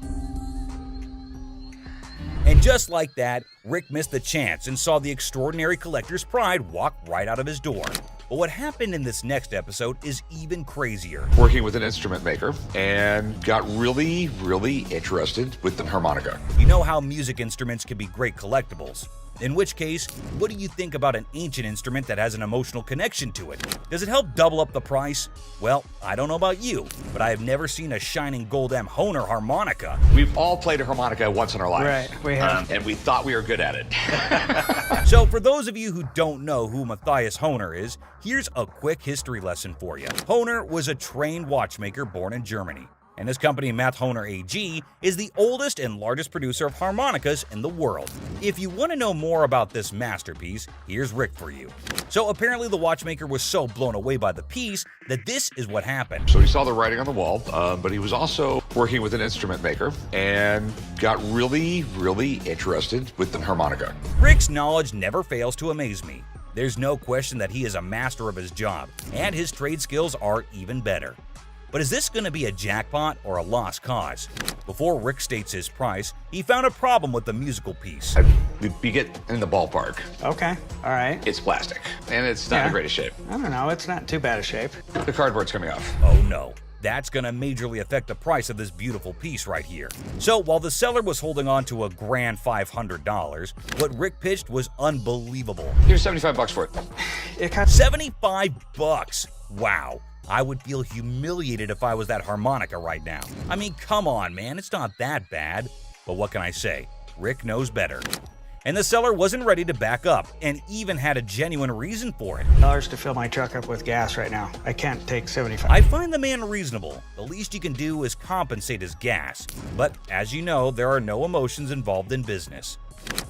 And just like that, Rick missed the chance and saw the extraordinary collector's pride walk right out of his door. But what happened in this next episode is even crazier. Working with an instrument maker and got really, really interested with the harmonica. You know how music instruments can be great collectibles. In which case, what do you think about an ancient instrument that has an emotional connection to it? Does it help double up the price? Well, I don't know about you, but I have never seen a shining gold M. Hohner harmonica. We've all played a harmonica once in our lives. Right, we have. And we thought we were good at it. So for those of you who don't know who Matthias Hohner is, here's a quick history lesson for you. Hohner was a trained watchmaker born in Germany. And his company, Math Hohner AG, is the oldest and largest producer of harmonicas in the world. If you want to know more about this masterpiece, here's Rick for you. So apparently the watchmaker was so blown away by the piece that this is what happened. So he saw the writing on the wall, but he was also working with an instrument maker and got really, really interested with the harmonica. Rick's knowledge never fails to amaze me. There's no question that he is a master of his job, and his trade skills are even better. But is this going to be a jackpot or a lost cause? Before Rick states his price, he found a problem with the musical piece. You get in the ballpark. Okay, all right. It's plastic, and it's not in the greatest shape. I don't know, it's not too bad a shape. The cardboard's coming off. Oh no. That's gonna majorly affect the price of this beautiful piece right here. So while the seller was holding on to a grand $500, what Rick pitched was unbelievable. Here's $75 for it. It cost $75. Wow. I would feel humiliated if I was that harmonica right now. I mean, come on, man, it's not that bad. But what can I say? Rick knows better. And the seller wasn't ready to back up, and even had a genuine reason for it. $1 to fill my truck up with gas right now. I can't take 75. I find the man reasonable. The least you can do is compensate his gas. But as you know, there are no emotions involved in business.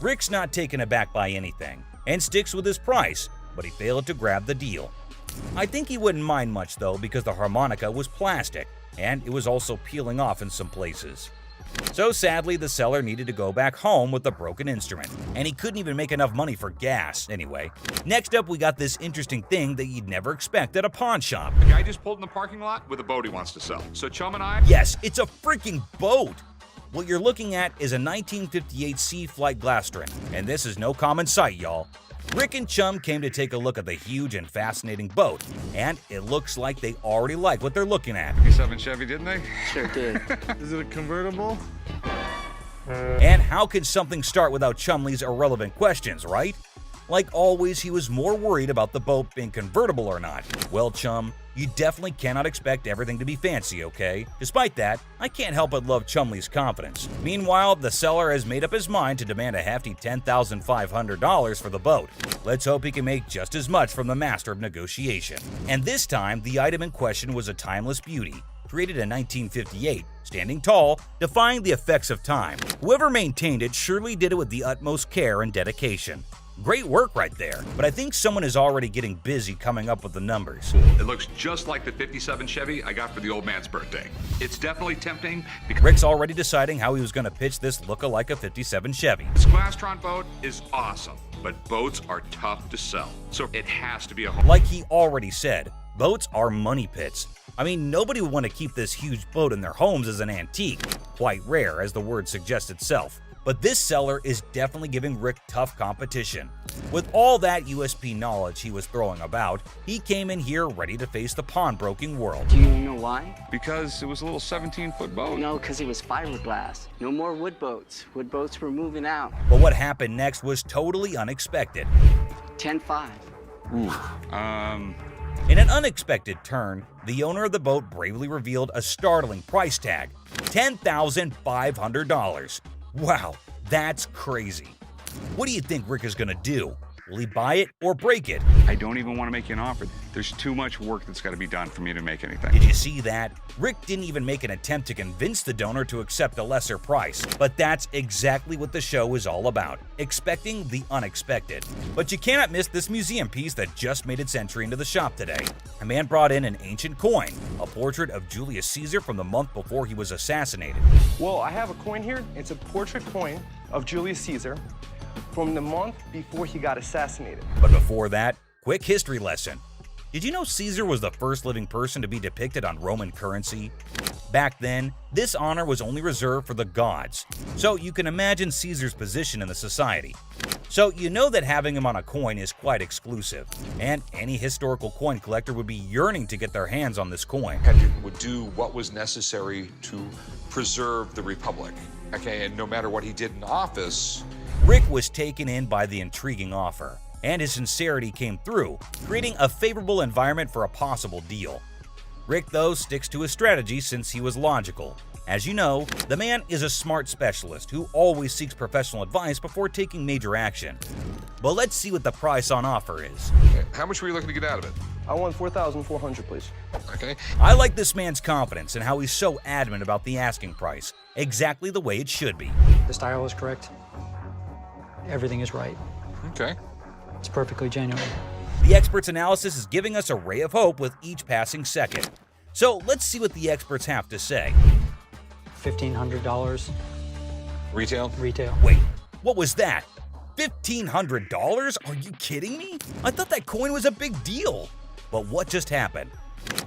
Rick's not taken aback by anything, and sticks with his price, but he failed to grab the deal. I think he wouldn't mind much though, because the harmonica was plastic, and it was also peeling off in some places. So sadly, the seller needed to go back home with the broken instrument, and he couldn't even make enough money for gas anyway. Next up, we got this interesting thing that you'd never expect at a pawn shop. The guy just pulled in the parking lot with a boat he wants to sell. So Chum and I... Yes, it's a freaking boat! What you're looking at is a 1958 Sea Flight Glastron, and this is no common sight, y'all. Rick and Chum came to take a look at the huge and fascinating boat, and it looks like they already like what they're looking at. 57 Chevy, didn't they? Sure did. Is it a convertible? And how could something start without Chumley's irrelevant questions, right? Like always, he was more worried about the boat being convertible or not. Well, Chum, you definitely cannot expect everything to be fancy, okay? Despite that, I can't help but love Chumley's confidence. Meanwhile, the seller has made up his mind to demand a hefty $10,500 for the boat. Let's hope he can make just as much from the master of negotiation. And this time, the item in question was a timeless beauty, created in 1958, standing tall, defying the effects of time. Whoever maintained it surely did it with the utmost care and dedication. Great work right there, but I think someone is already getting busy coming up with the numbers. It looks just like the 57 Chevy I got for the old man's birthday. It's definitely tempting because Rick's already deciding how he was going to pitch this look-alike a 57 Chevy. this Glastron boat is awesome, but boats are tough to sell, so it has to be a home. Like he already said, boats are money pits. I mean, nobody would want to keep this huge boat in their homes as an antique. Quite rare, as the word suggests itself. But this seller is definitely giving Rick tough competition. With all that USP knowledge he was throwing about, he came in here ready to face the pawnbroking world. Do you know why? Because it was a little 17-foot boat. No, because it was fiberglass. No more wood boats. Wood boats were moving out. But what happened next was totally unexpected. 10-5. In an unexpected turn, the owner of the boat bravely revealed a startling price tag, $10,500. Wow, that's crazy. What do you think Rick is gonna do? Will he buy it or break it? I don't even want to make you an offer. There's too much work that's got to be done for me to make anything. Did you see that? Rick didn't even make an attempt to convince the donor to accept a lesser price. But that's exactly what the show is all about, expecting the unexpected. But you cannot miss this museum piece that just made its entry into the shop today. A man brought in an ancient coin, a portrait of Julius Caesar from the month before he was assassinated. Well, I have a coin here. It's a portrait coin of Julius Caesar from the month before he got assassinated. But before that, quick history lesson. Did you know Caesar was the first living person to be depicted on Roman currency? Back then, this honor was only reserved for the gods, so you can imagine Caesar's position in the society. So you know that having him on a coin is quite exclusive, and any historical coin collector would be yearning to get their hands on this coin. Would do what was necessary to preserve the Republic. Okay, and no matter what he did in office, Rick was taken in by the intriguing offer, and his sincerity came through, creating a favorable environment for a possible deal. Rick, though, sticks to his strategy since he was logical. As you know, the man is a smart specialist who always seeks professional advice before taking major action. But let's see what the price on offer is. how much were you looking to get out of it? I want $4,400, please. Okay. I like this man's confidence and how he's so adamant about the asking price. Exactly the way it should be. The style is correct. Everything is right. Okay. It's perfectly genuine. The expert's analysis is giving us a ray of hope with each passing second. So let's see what the experts have to say. $1,500. Retail? Retail. Wait, what was that? $1,500? Are you kidding me? I thought that coin was a big deal. But what just happened?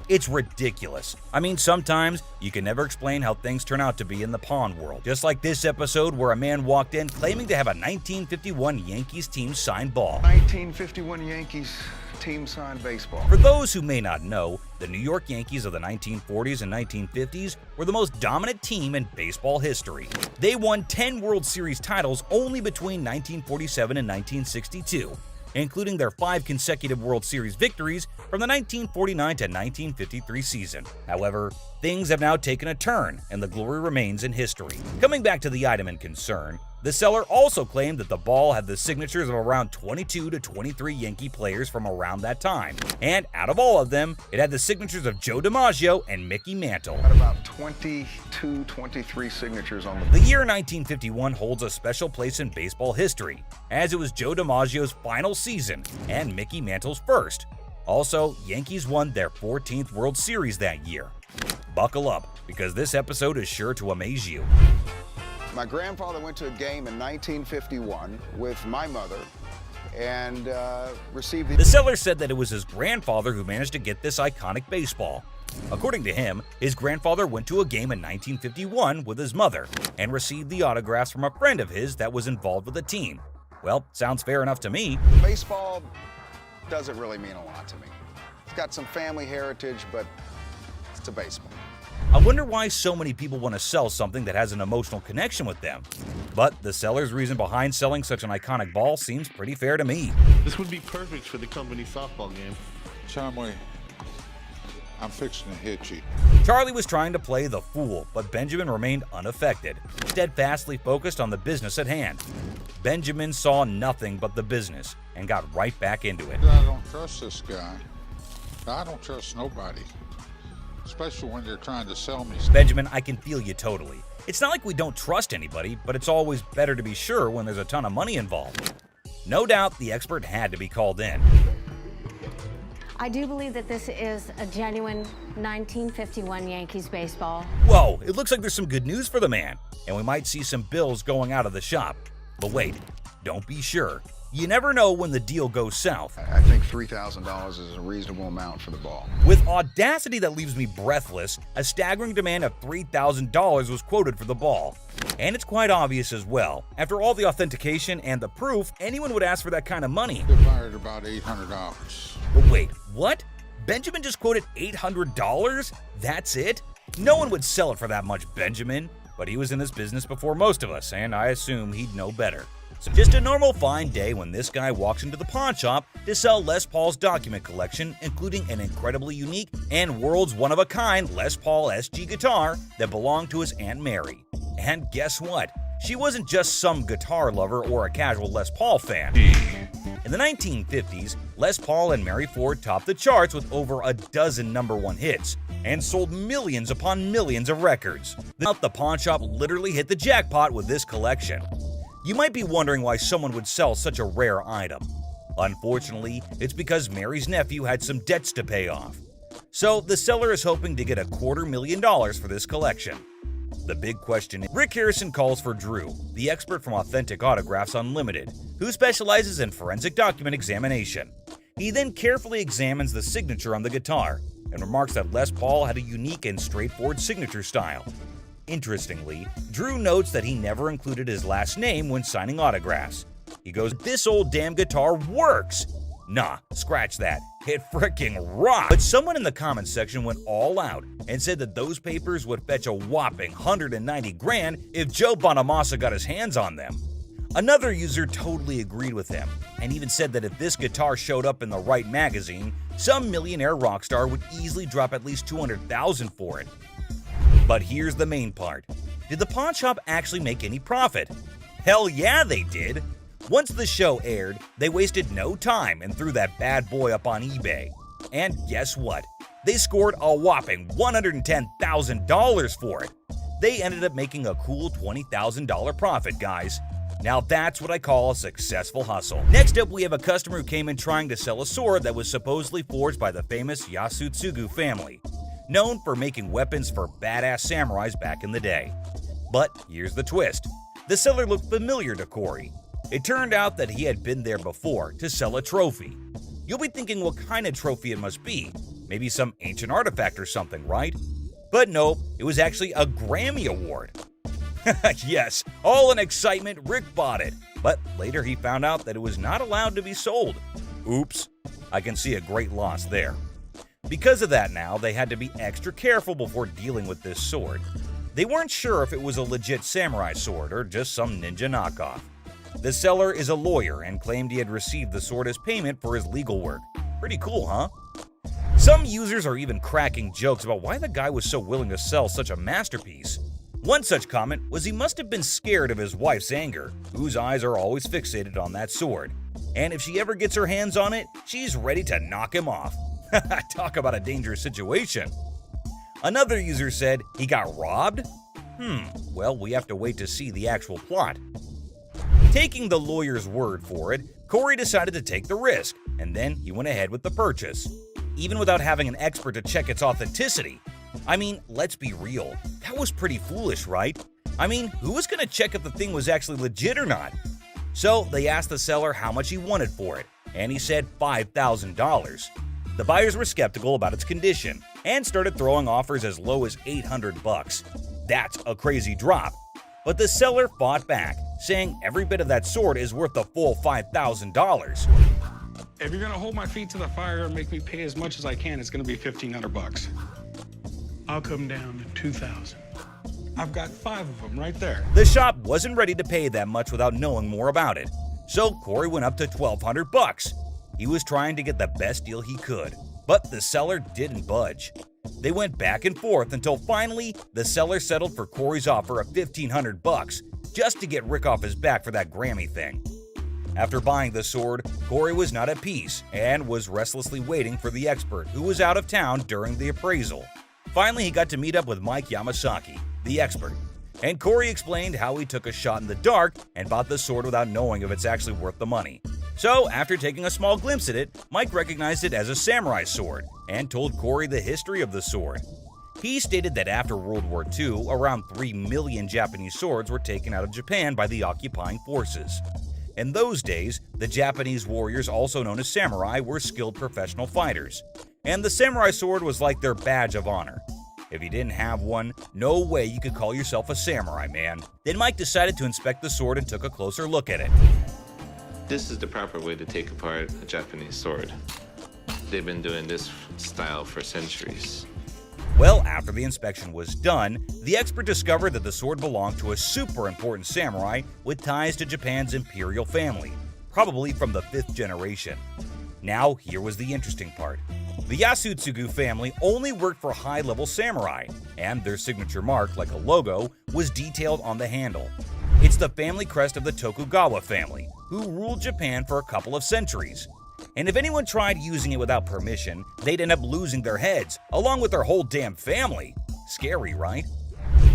It's ridiculous. I mean, sometimes you can never explain how things turn out to be in the pawn world. Just like this episode where a man walked in claiming to have a 1951 Yankees team signed ball. 1951 Yankees team signed baseball. For those who may not know, the New York Yankees of the 1940s and 1950s were the most dominant team in baseball history. They won 10 World Series titles only between 1947 and 1962, including their 5 consecutive World Series victories from the 1949 to 1953 season. However, things have now taken a turn, and the glory remains in history. Coming back to the item in concern, the seller also claimed that the ball had the signatures of around 22 to 23 Yankee players from around that time, and out of all of them, it had the signatures of Joe DiMaggio and Mickey Mantle. Got about 22, 23 signatures on The year 1951 holds a special place in baseball history, as it was Joe DiMaggio's final season and Mickey Mantle's first. Also, Yankees won their 14th World Series that year. Buckle up, because this episode is sure to amaze you. My grandfather went to a game in 1951 with my mother and received The seller said that it was his grandfather who managed to get this iconic baseball. According to him, his grandfather went to a game in 1951 with his mother and received the autographs from a friend of his that was involved with the team. Well, sounds fair enough to me. Baseball doesn't really mean a lot to me. It's got some family heritage, but it's a baseball. I wonder why so many people want to sell something that has an emotional connection with them. But the seller's reason behind selling such an iconic ball seems pretty fair to me. This would be perfect for the company softball game. Chumley, I'm fixing to hit you. Charlie was trying to play the fool, but Benjamin remained unaffected, steadfastly focused on the business at hand. Benjamin saw nothing but the business and got right back into it. I don't trust this guy. I don't trust nobody, especially when they're trying to sell me stuff. Benjamin, I can feel you totally. It's not like we don't trust anybody, but it's always better to be sure when there's a ton of money involved. No doubt the expert had to be called in. I do believe that this is a genuine 1951 Yankees baseball. Whoa, it looks like there's some good news for the man, and we might see some bills going out of the shop. But wait, don't be sure. You never know when the deal goes south. I think $3,000 is a reasonable amount for the ball. With audacity that leaves me breathless, a staggering demand of $3,000 was quoted for the ball. And it's quite obvious as well. After all the authentication and the proof, anyone would ask for that kind of money. They fired about $800. But wait, what? Benjamin just quoted $800? That's it? No one would sell it for that much, Benjamin. But he was in this business before most of us, and I assume he'd know better. So just a normal fine day when this guy walks into the pawn shop to sell Les Paul's document collection, including an incredibly unique and world's one-of-a-kind Les Paul SG guitar that belonged to his Aunt Mary. And guess what? She wasn't just some guitar lover or a casual Les Paul fan. In the 1950s, Les Paul and Mary Ford topped the charts with over a dozen #1 hits and sold millions upon millions of records. The pawn shop literally hit the jackpot with this collection. You might be wondering why someone would sell such a rare item. Unfortunately, it's because Mary's nephew had some debts to pay off. So the seller is hoping to get $250,000 for this collection. The big question is, Rick Harrison calls for Drew, the expert from Authentic Autographs Unlimited, who specializes in forensic document examination. He then carefully examines the signature on the guitar and remarks that Les Paul had a unique and straightforward signature style. Interestingly, Drew notes that he never included his last name when signing autographs. He goes, "This old damn guitar works!" Nah, scratch that. It fricking rocks! But someone in the comments section went all out and said that those papers would fetch a whopping $190,000 if Joe Bonamassa got his hands on them. Another user totally agreed with him and even said that if this guitar showed up in the right magazine, some millionaire rock star would easily drop at least $200,000 for it. But here's the main part. Did the pawn shop actually make any profit? Hell yeah, they did! Once the show aired, they wasted no time and threw that bad boy up on eBay. And guess what? They scored a whopping $110,000 for it. They ended up making a cool $20,000 profit, guys. Now that's what I call a successful hustle. Next up, we have a customer who came in trying to sell a sword that was supposedly forged by the famous Yasutsugu family, known for making weapons for badass samurais back in the day. But here's the twist. The seller looked familiar to Corey. It turned out that he had been there before to sell a trophy. You'll be thinking what kind of trophy it must be. Maybe some ancient artifact or something, right? But no, it was actually a Grammy Award. Yes, all in excitement, Rick bought it, but later he found out that it was not allowed to be sold. Oops, I can see a great loss there. Because of that now, they had to be extra careful before dealing with this sword. They weren't sure if it was a legit samurai sword or just some ninja knockoff. The seller is a lawyer and claimed he had received the sword as payment for his legal work. Pretty cool, huh? Some users are even cracking jokes about why the guy was so willing to sell such a masterpiece. One such comment was he must have been scared of his wife's anger, whose eyes are always fixated on that sword. And if she ever gets her hands on it, she's ready to knock him off. Talk about a dangerous situation. Another user said he got robbed? Well, we have to wait to see the actual plot. Taking the lawyer's word for it, Corey decided to take the risk, and then he went ahead with the purchase. Even without having an expert to check its authenticity. I mean, let's be real, that was pretty foolish, right? I mean, who was going to check if the thing was actually legit or not? So they asked the seller how much he wanted for it, and he said $5,000. The buyers were skeptical about its condition and started throwing offers as low as $800. That's a crazy drop. But the seller fought back, saying every bit of that sword is worth the full $5,000. If you're gonna hold my feet to the fire and make me pay as much as I can, it's gonna be $1,500. I'll come down to $2,000. I've got 5 of them right there. The shop wasn't ready to pay that much without knowing more about it, so Corey went up to $1,200. He was trying to get the best deal he could, but the seller didn't budge. They went back and forth until finally the seller settled for Corey's offer of $1,500 just to get Rick off his back for that Grammy thing. After buying the sword, Corey was not at peace and was restlessly waiting for the expert who was out of town during the appraisal. Finally, he got to meet up with Mike Yamasaki, the expert, and Corey explained how he took a shot in the dark and bought the sword without knowing if it's actually worth the money. So, after taking a small glimpse at it, Mike recognized it as a samurai sword and told Corey the history of the sword. He stated that after World War II, around 3 million Japanese swords were taken out of Japan by the occupying forces. In those days, the Japanese warriors, also known as samurai, were skilled professional fighters, and the samurai sword was like their badge of honor. If you didn't have one, no way you could call yourself a samurai, man. Then Mike decided to inspect the sword and took a closer look at it. This is the proper way to take apart a Japanese sword. They've been doing this style for centuries. Well, after the inspection was done, the expert discovered that the sword belonged to a super important samurai with ties to Japan's imperial family, probably from the 5th generation. Now, here was the interesting part. The Yasutsugu family only worked for high-level samurai, and their signature mark, like a logo, was detailed on the handle. It's the family crest of the Tokugawa family, who ruled Japan for a couple of centuries. And if anyone tried using it without permission, they'd end up losing their heads, along with their whole damn family. Scary, right?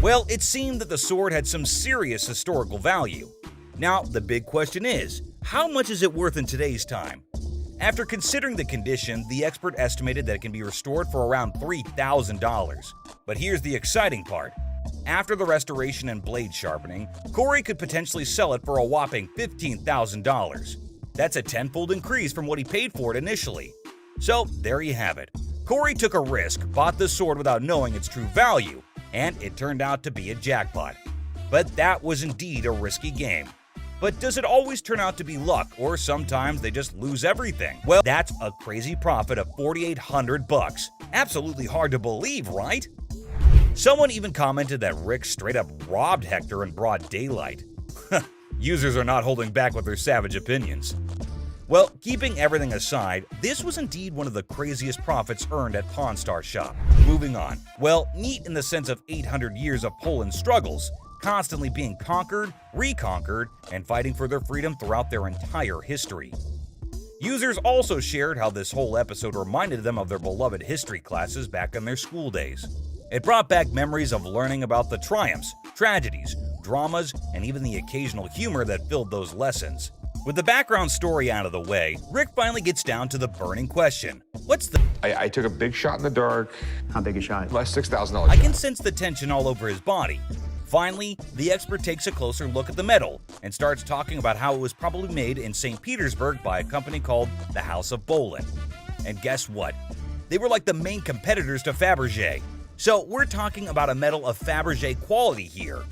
Well, it seemed that the sword had some serious historical value. Now, the big question is, how much is it worth in today's time? After considering the condition, the expert estimated that it can be restored for around $3,000. But here's the exciting part. After the restoration and blade sharpening, Corey could potentially sell it for a whopping $15,000. That's a tenfold increase from what he paid for it initially. So there you have it. Corey took a risk, bought the sword without knowing its true value, and it turned out to be a jackpot. But that was indeed a risky game. But does it always turn out to be luck, or sometimes they just lose everything? Well, that's a crazy profit of $4,800. Absolutely hard to believe, right? Someone even commented that Rick straight up robbed Hector in broad daylight. Users are not holding back with their savage opinions. Well, keeping everything aside, this was indeed one of the craziest profits earned at Pawn Star Shop. Moving on. Well, neat in the sense of 800 years of Poland struggles, constantly being conquered, reconquered, and fighting for their freedom throughout their entire history. Users also shared how this whole episode reminded them of their beloved history classes back in their school days. It brought back memories of learning about the triumphs, tragedies, dramas, and even the occasional humor that filled those lessons. With the background story out of the way, Rick finally gets down to the burning question. What's the... I took a big shot in the dark. How big a shot? Less $6,000. I can sense the tension all over his body. Finally, the expert takes a closer look at the metal and starts talking about how it was probably made in St. Petersburg by a company called the House of Bolin. And guess what? They were like the main competitors to Fabergé. So we're talking about a metal of Fabergé quality here.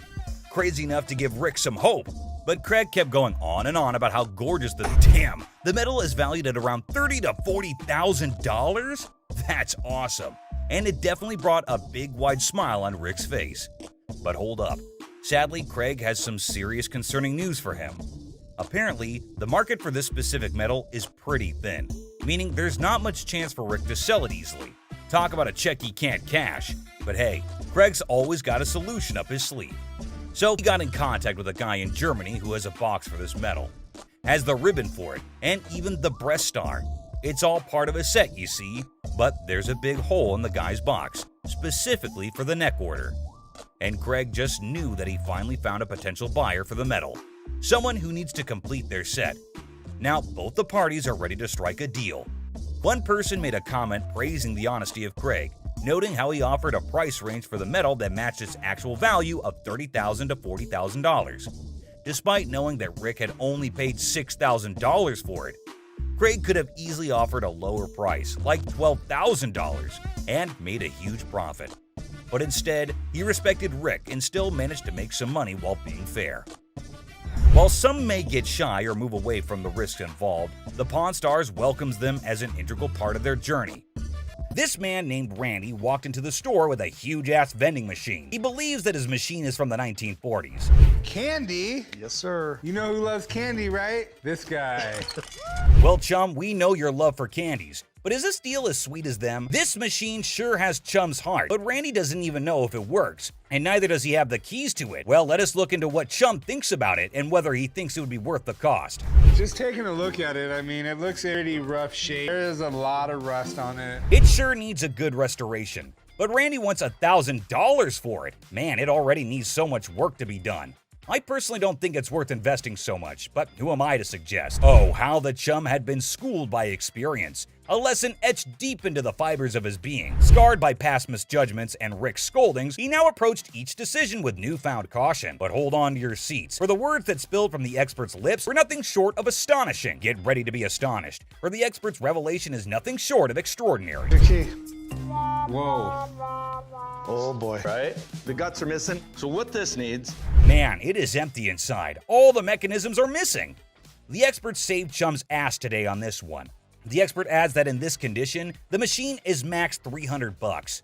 Crazy enough to give Rick some hope. But Craig kept going on and on about how gorgeous the metal is valued at around $30,000 to $40,000? That's awesome. And it definitely brought a big wide smile on Rick's face. But hold up. Sadly, Craig has some serious concerning news for him. Apparently, the market for this specific metal is pretty thin, meaning there's not much chance for Rick to sell it easily. Talk about a check he can't cash. But hey, Craig's always got a solution up his sleeve. So he got in contact with a guy in Germany who has a box for this metal. Has the ribbon for it, and even the breast star. It's all part of a set, you see, but there's a big hole in the guy's box, specifically for the neck order. And Craig just knew that he finally found a potential buyer for the metal. Someone who needs to complete their set. Now, both the parties are ready to strike a deal. One person made a comment praising the honesty of Craig, noting how he offered a price range for the metal that matched its actual value of $30,000 to $40,000. Despite knowing that Rick had only paid $6,000 for it, Craig could have easily offered a lower price, like $12,000, and made a huge profit. But instead, he respected Rick and still managed to make some money while being fair. While some may get shy or move away from the risks involved, the Pawn Stars welcomes them as an integral part of their journey. This man named Randy walked into the store with a huge-ass vending machine. He believes that his machine is from the 1940s. Candy? Yes, sir. You know who loves candy, right? This guy. Well, chum, we know your love for candies. But is this deal as sweet as them? This machine sure has Chum's heart, but Randy doesn't even know if it works, and neither does he have the keys to it. Well, let us look into what Chum thinks about it and whether he thinks it would be worth the cost. Just taking a look at it, I mean, it looks pretty rough shape. There is a lot of rust on it. It sure needs a good restoration, but Randy wants $1,000 for it. Man, it already needs so much work to be done. I personally don't think it's worth investing so much, but who am I to suggest? Oh, how the chum had been schooled by experience. A lesson etched deep into the fibers of his being. Scarred by past misjudgments and Rick's scoldings, he now approached each decision with newfound caution. But hold on to your seats, for the words that spilled from the expert's lips were nothing short of astonishing. Get ready to be astonished, for the expert's revelation is nothing short of extraordinary. Whoa. Oh boy, right? The guts are missing. So what this needs... Man, it is empty inside. All the mechanisms are missing. The expert saved Chum's ass today on this one. The expert adds that in this condition, the machine is max $300.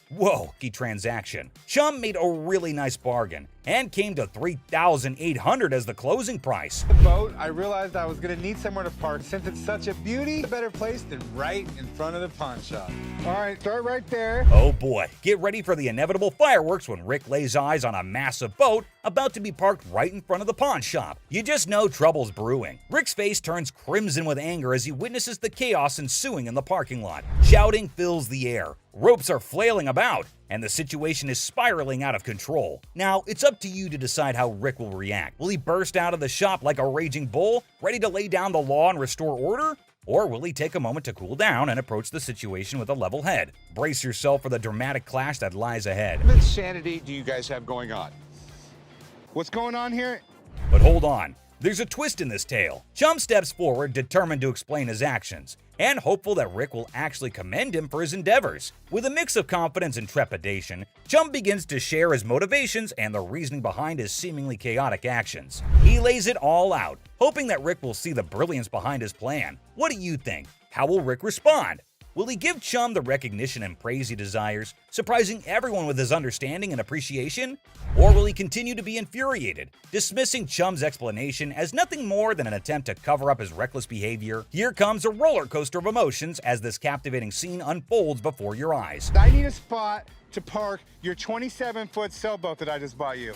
Whoa, key transaction. Chum made a really nice bargain and came to $3,800 as the closing price. The boat, I realized I was gonna need somewhere to park. Since it's such a beauty, a better place than right in front of the pawn shop. All right, start right there. Oh boy, get ready for the inevitable fireworks when Rick lays eyes on a massive boat about to be parked right in front of the pawn shop. You just know trouble's brewing. Rick's face turns crimson with anger as he witnesses the chaos ensuing in the parking lot. Shouting fills the air. Ropes are flailing about, and the situation is spiraling out of control. Now, it's up to you to decide how Rick will react. Will he burst out of the shop like a raging bull, ready to lay down the law and restore order? Or will he take a moment to cool down and approach the situation with a level head? Brace yourself for the dramatic clash that lies ahead. What insanity do you guys have going on? What's going on here? But hold on. There's a twist in this tale. Chum steps forward, determined to explain his actions, and hopeful that Rick will actually commend him for his endeavors. With a mix of confidence and trepidation, Chum begins to share his motivations and the reasoning behind his seemingly chaotic actions. He lays it all out, hoping that Rick will see the brilliance behind his plan. What do you think? How will Rick respond? Will he give Chum the recognition and praise he desires, surprising everyone with his understanding and appreciation? Or will he continue to be infuriated, dismissing Chum's explanation as nothing more than an attempt to cover up his reckless behavior? Here comes a roller coaster of emotions as this captivating scene unfolds before your eyes. I need a spot to park your 27-foot sailboat that I just bought you.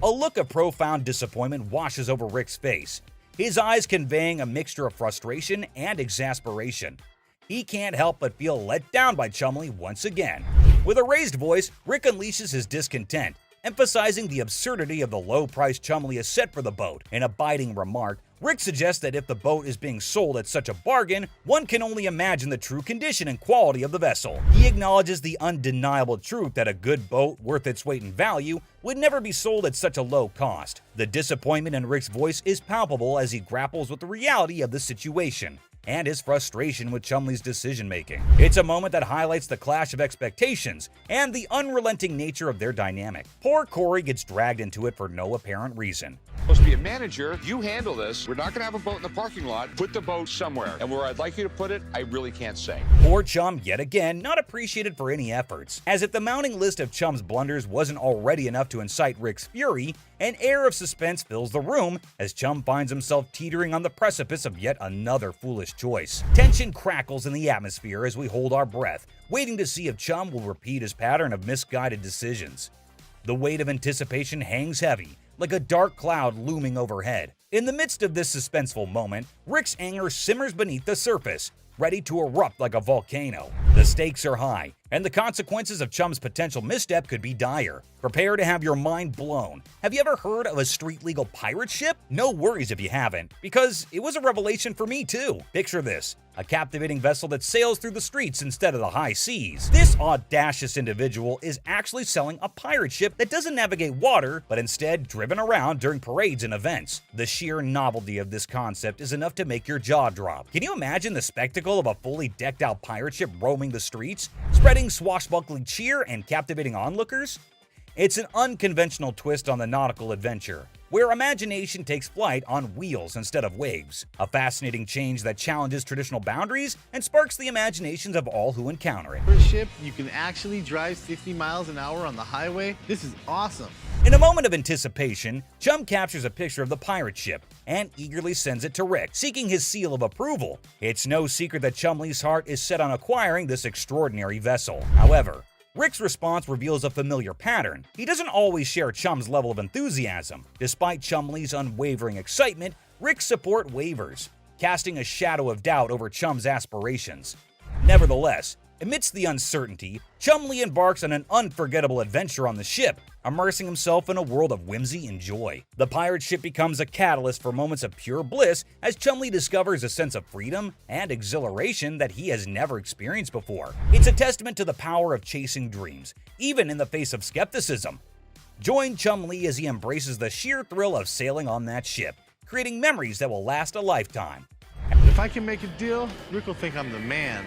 A look of profound disappointment washes over Rick's face, his eyes conveying a mixture of frustration and exasperation. He can't help but feel let down by Chumley once again. With a raised voice, Rick unleashes his discontent, emphasizing the absurdity of the low price Chumley has set for the boat. In a biting remark, Rick suggests that if the boat is being sold at such a bargain, one can only imagine the true condition and quality of the vessel. He acknowledges the undeniable truth that a good boat worth its weight in value would never be sold at such a low cost. The disappointment in Rick's voice is palpable as he grapples with the reality of the situation. and his frustration with Chumlee's decision-making. It's a moment that highlights the clash of expectations and the unrelenting nature of their dynamic. Poor Corey gets dragged into it for no apparent reason. Supposed to be a manager. You handle this. We're not going to have a boat in the parking lot. Put the boat somewhere. And where I'd like you to put it, I really can't say. Poor Chum, yet again, not appreciated for any efforts. As if the mounting list of Chum's blunders wasn't already enough to incite Rick's fury, an air of suspense fills the room as Chum finds himself teetering on the precipice of yet another foolish choice. Tension crackles in the atmosphere as we hold our breath, waiting to see if Chum will repeat his pattern of misguided decisions. The weight of anticipation hangs heavy, like a dark cloud looming overhead. In the midst of this suspenseful moment, Rick's anger simmers beneath the surface, ready to erupt like a volcano. The stakes are high, and the consequences of Chum's potential misstep could be dire. Prepare to have your mind blown. Have you ever heard of a street-legal pirate ship? No worries if you haven't, because it was a revelation for me too. Picture this: a captivating vessel that sails through the streets instead of the high seas. This audacious individual is actually selling a pirate ship that doesn't navigate water, but instead driven around during parades and events. The sheer novelty of this concept is enough to make your jaw drop. Can you imagine the spectacle of a fully decked out pirate ship roaming the streets, spreading swashbuckling cheer and captivating onlookers? It's an unconventional twist on the nautical adventure, where imagination takes flight on wheels instead of waves. A fascinating change that challenges traditional boundaries and sparks the imaginations of all who encounter it. For a ship, you can actually drive 60 miles an hour on the highway. This is awesome. In a moment of anticipation, Chum captures a picture of the pirate ship and eagerly sends it to Rick, seeking his seal of approval. It's no secret that Chumlee's heart is set on acquiring this extraordinary vessel. However, Rick's response reveals a familiar pattern. He doesn't always share Chum's level of enthusiasm. Despite Chumlee's unwavering excitement, Rick's support wavers, casting a shadow of doubt over Chum's aspirations. Nevertheless, amidst the uncertainty, Chumlee embarks on an unforgettable adventure on the ship, immersing himself in a world of whimsy and joy. The pirate ship becomes a catalyst for moments of pure bliss as Chumlee discovers a sense of freedom and exhilaration that he has never experienced before. It's a testament to the power of chasing dreams, even in the face of skepticism. Join Chumlee as he embraces the sheer thrill of sailing on that ship, creating memories that will last a lifetime. If I can make a deal, Rick will think I'm the man.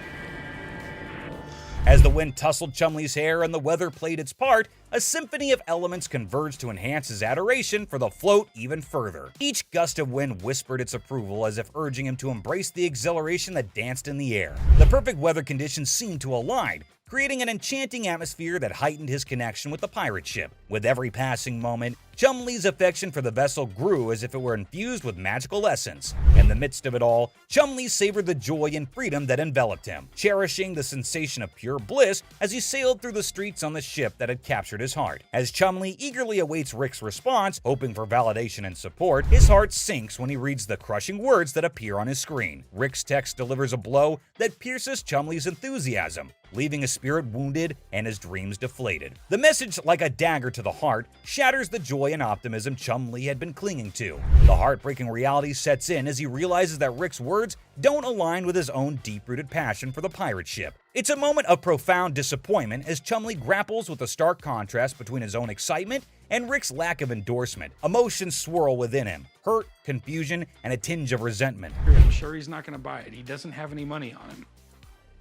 As the wind tousled Chumlee's hair and the weather played its part, a symphony of elements converged to enhance his adoration for the float even further. Each gust of wind whispered its approval as if urging him to embrace the exhilaration that danced in the air. The perfect weather conditions seemed to align, creating an enchanting atmosphere that heightened his connection with the pirate ship. With every passing moment, Chumlee's affection for the vessel grew as if it were infused with magical essence. In the midst of it all, Chumlee savored the joy and freedom that enveloped him, cherishing the sensation of pure bliss as he sailed through the streets on the ship that had captured his heart. As Chumlee eagerly awaits Rick's response, hoping for validation and support, his heart sinks when he reads the crushing words that appear on his screen. Rick's text delivers a blow that pierces Chumlee's enthusiasm, leaving his spirit wounded and his dreams deflated. The message, like a dagger to the heart, shatters the joy and optimism Chumlee had been clinging to. The heartbreaking reality sets in as he realizes that Rick's words don't align with his own deep-rooted passion for the pirate ship. It's a moment of profound disappointment as Chumlee grapples with the stark contrast between his own excitement and Rick's lack of endorsement. Emotions swirl within him: hurt, confusion, and a tinge of resentment. I'm sure he's not going to buy it. He doesn't have any money on him.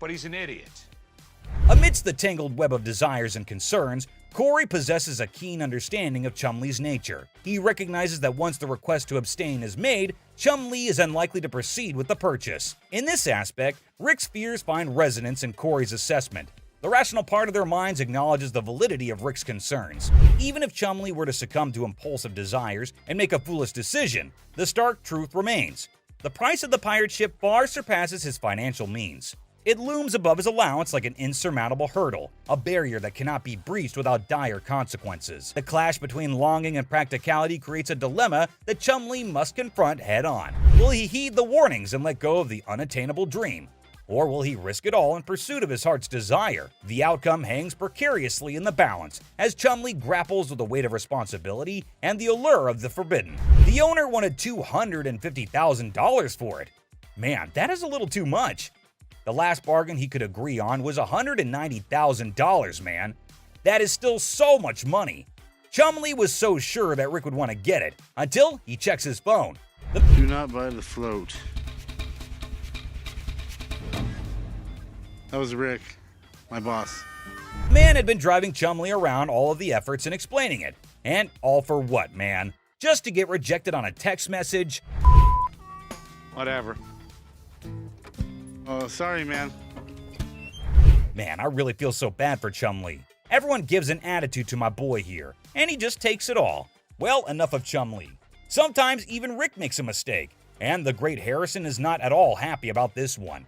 But he's an idiot. Amidst the tangled web of desires and concerns, Corey possesses a keen understanding of Chumlee's nature. He recognizes that once the request to abstain is made, Chumlee is unlikely to proceed with the purchase. In this aspect, Rick's fears find resonance in Corey's assessment. The rational part of their minds acknowledges the validity of Rick's concerns. Even if Chumlee were to succumb to impulsive desires and make a foolish decision, the stark truth remains: the price of the pirate ship far surpasses his financial means. It looms above his allowance like an insurmountable hurdle, a barrier that cannot be breached without dire consequences. The clash between longing and practicality creates a dilemma that Chumlee must confront head-on. Will he heed the warnings and let go of the unattainable dream? Or will he risk it all in pursuit of his heart's desire? The outcome hangs precariously in the balance, as Chumlee grapples with the weight of responsibility and the allure of the forbidden. The owner wanted $250,000 for it. Man, that is a little too much. The last bargain he could agree on was $190,000, man. That is still so much money. Chumlee was so sure that Rick would want to get it, until he checks his phone. Do not buy the float. That was Rick, my boss. Man had been driving Chumlee around all of the efforts in explaining it. And all for what, man? Just to get rejected on a text message? Whatever. Oh, sorry, man. Man, I really feel so bad for Chumlee. Everyone gives an attitude to my boy here, and he just takes it all. Well, enough of Chumlee. Sometimes even Rick makes a mistake, and the great Harrison is not at all happy about this one.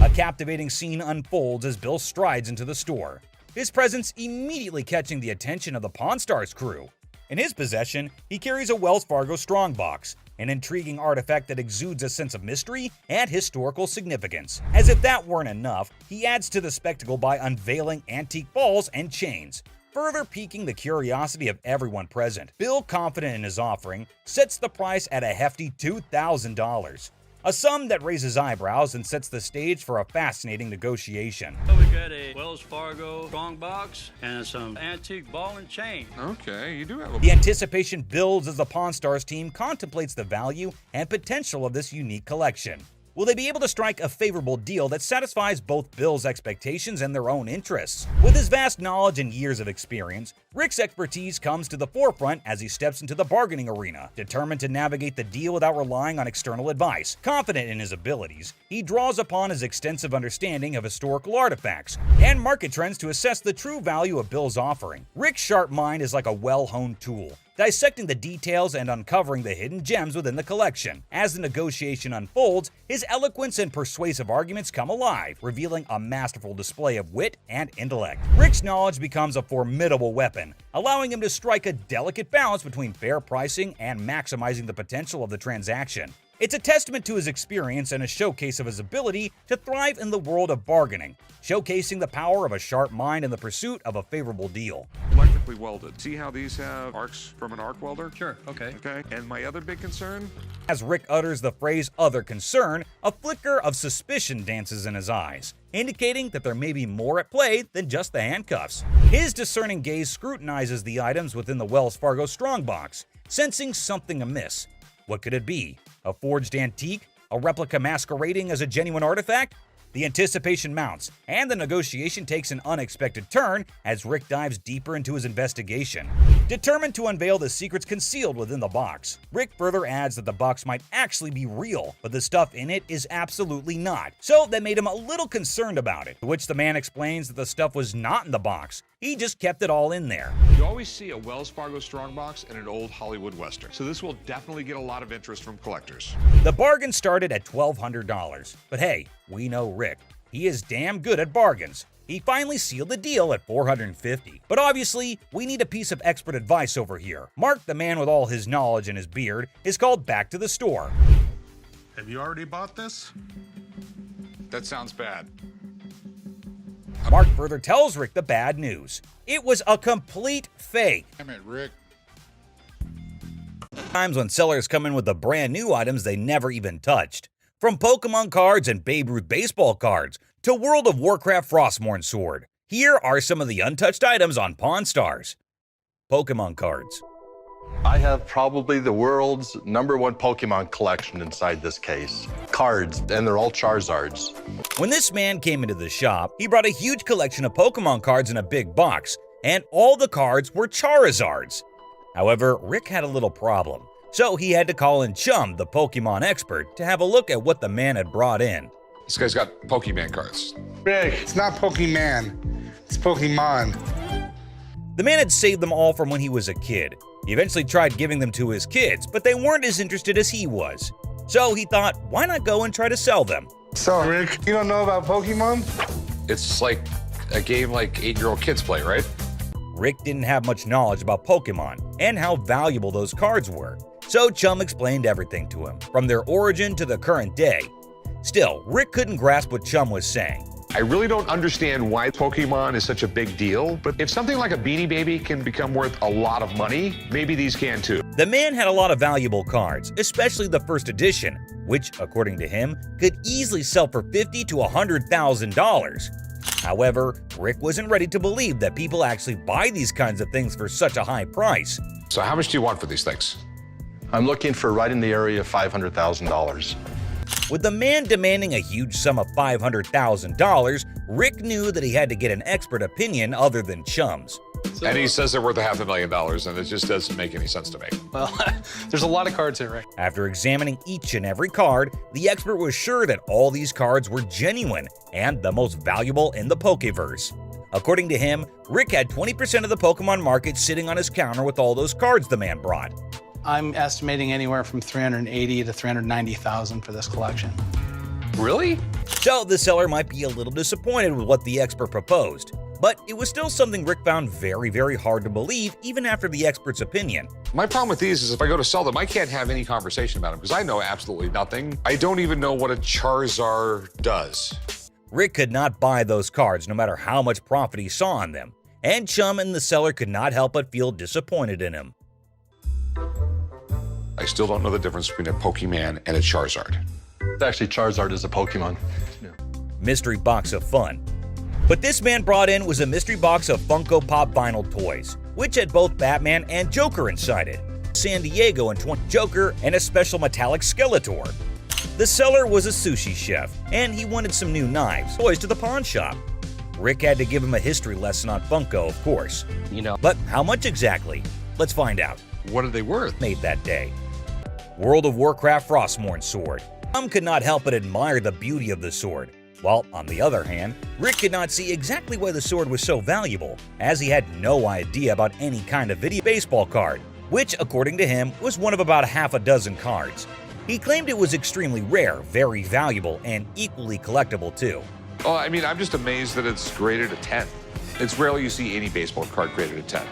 A captivating scene unfolds as Bill strides into the store, his presence immediately catching the attention of the Pawn Stars crew. In his possession, he carries a Wells Fargo strongbox, an intriguing artifact that exudes a sense of mystery and historical significance. As if that weren't enough, he adds to the spectacle by unveiling antique balls and chains, further piquing the curiosity of everyone present. Bill, confident in his offering, sets the price at a hefty $2,000. A sum that raises eyebrows and sets the stage for a fascinating negotiation. We got a Wells Fargo strongbox and some antique ball and chain. Okay, you do have a... The anticipation builds as the Pawn Stars team contemplates the value and potential of this unique collection. Will they be able to strike a favorable deal that satisfies both Bill's expectations and their own interests? With his vast knowledge and years of experience, Rick's expertise comes to the forefront as he steps into the bargaining arena. Determined to navigate the deal without relying on external advice, confident in his abilities, he draws upon his extensive understanding of historical artifacts and market trends to assess the true value of Bill's offering. Rick's sharp mind is like a well-honed tool, dissecting the details and uncovering the hidden gems within the collection. As the negotiation unfolds, his eloquence and persuasive arguments come alive, revealing a masterful display of wit and intellect. Rick's knowledge becomes a formidable weapon, allowing him to strike a delicate balance between fair pricing and maximizing the potential of the transaction. It's a testament to his experience and a showcase of his ability to thrive in the world of bargaining, showcasing the power of a sharp mind in the pursuit of a favorable deal. Electrically welded. See how these have arcs from an arc welder? Sure, okay. Okay, and my other big concern? As Rick utters the phrase "other concern," a flicker of suspicion dances in his eyes, indicating that there may be more at play than just the handcuffs. His discerning gaze scrutinizes the items within the Wells Fargo strongbox, sensing something amiss. What could it be? A forged antique? A replica masquerading as a genuine artifact? The anticipation mounts, and the negotiation takes an unexpected turn as Rick dives deeper into his investigation. Determined to unveil the secrets concealed within the box, Rick further adds that the box might actually be real, but the stuff in it is absolutely not, so that made him a little concerned about it, to which the man explains that the stuff was not in the box. He just kept it all in there. You always see a Wells Fargo strongbox in an old Hollywood Western, so this will definitely get a lot of interest from collectors. The bargain started at $1,200, but hey, we know Rick. He is damn good at bargains. He finally sealed the deal at $450. But obviously, we need a piece of expert advice over here. Mark, the man with all his knowledge and his beard, is called back to the store. Have you already bought this? That sounds bad. Mark further tells Rick the bad news. It was a complete fake. Damn it, Rick. Times when sellers come in with the brand new items they never even touched. From Pokemon cards and Babe Ruth baseball cards to World of Warcraft Frostmourne sword. Here are some of the untouched items on Pawn Stars. Pokemon cards. I have probably the world's #1 Pokemon collection inside this case. Cards, and they're all Charizards. When this man came into the shop, he brought a huge collection of Pokemon cards in a big box, and all the cards were Charizards. However, Rick had a little problem, so he had to call in Chum, the Pokemon expert, to have a look at what the man had brought in. This guy's got Pokemon cards. Rick, it's not Pokemon. It's Pokemon. The man had saved them all from when he was a kid. He eventually tried giving them to his kids, but they weren't as interested as he was. So he thought, why not go and try to sell them? So, Rick, you don't know about Pokemon? It's like a game like 8-year-old kids play, right? Rick didn't have much knowledge about Pokemon and how valuable those cards were. So Chum explained everything to him, from their origin to the current day. Still, Rick couldn't grasp what Chum was saying. I really don't understand why Pokemon is such a big deal, but if something like a Beanie Baby can become worth a lot of money, maybe these can too. The man had a lot of valuable cards, especially the first edition, which, according to him, could easily sell for $50,000 to $100,000. However, Rick wasn't ready to believe that people actually buy these kinds of things for such a high price. So how much do you want for these things? I'm looking for right in the area of $500,000. With the man demanding a huge sum of $500,000, Rick knew that he had to get an expert opinion other than Chum's. And he says they're worth $500,000, and it just doesn't make any sense to me. Well, there's a lot of cards here, Rick. After examining each and every card, the expert was sure that all these cards were genuine and the most valuable in the Pokeverse. According to him, Rick had 20% of the Pokemon market sitting on his counter with all those cards the man brought. I'm estimating anywhere from $380,000 to $390,000 for this collection. Really? So the seller might be a little disappointed with what the expert proposed. But it was still something Rick found very, very hard to believe, even after the expert's opinion. My problem with these is if I go to sell them, I can't have any conversation about them because I know absolutely nothing. I don't even know what a Charizard does. Rick could not buy those cards no matter how much profit he saw on them, and Chum and the seller could not help but feel disappointed in him. I still don't know the difference between a Pokemon and a Charizard. Actually, Charizard is a Pokemon. Mystery box of fun. What this man brought in was a mystery box of Funko Pop vinyl toys, which had both Batman and Joker inside it, San Diego and Joker, and a special metallic Skeletor. The seller was a sushi chef, and he wanted some new knives, toys to the pawn shop. Rick had to give him a history lesson on Funko, of course. But how much exactly? Let's find out. What are they worth? Made that day. World of Warcraft Frostmourne sword. Some could not help but admire the beauty of the sword, while on the other hand, Rick could not see exactly why the sword was so valuable, as he had no idea about any kind of video baseball card, which, according to him, was one of about half a dozen cards. He claimed it was extremely rare, very valuable, and equally collectible too. Oh, I mean, I'm just amazed that it's graded a 10. It's rarely you see any baseball card graded a 10.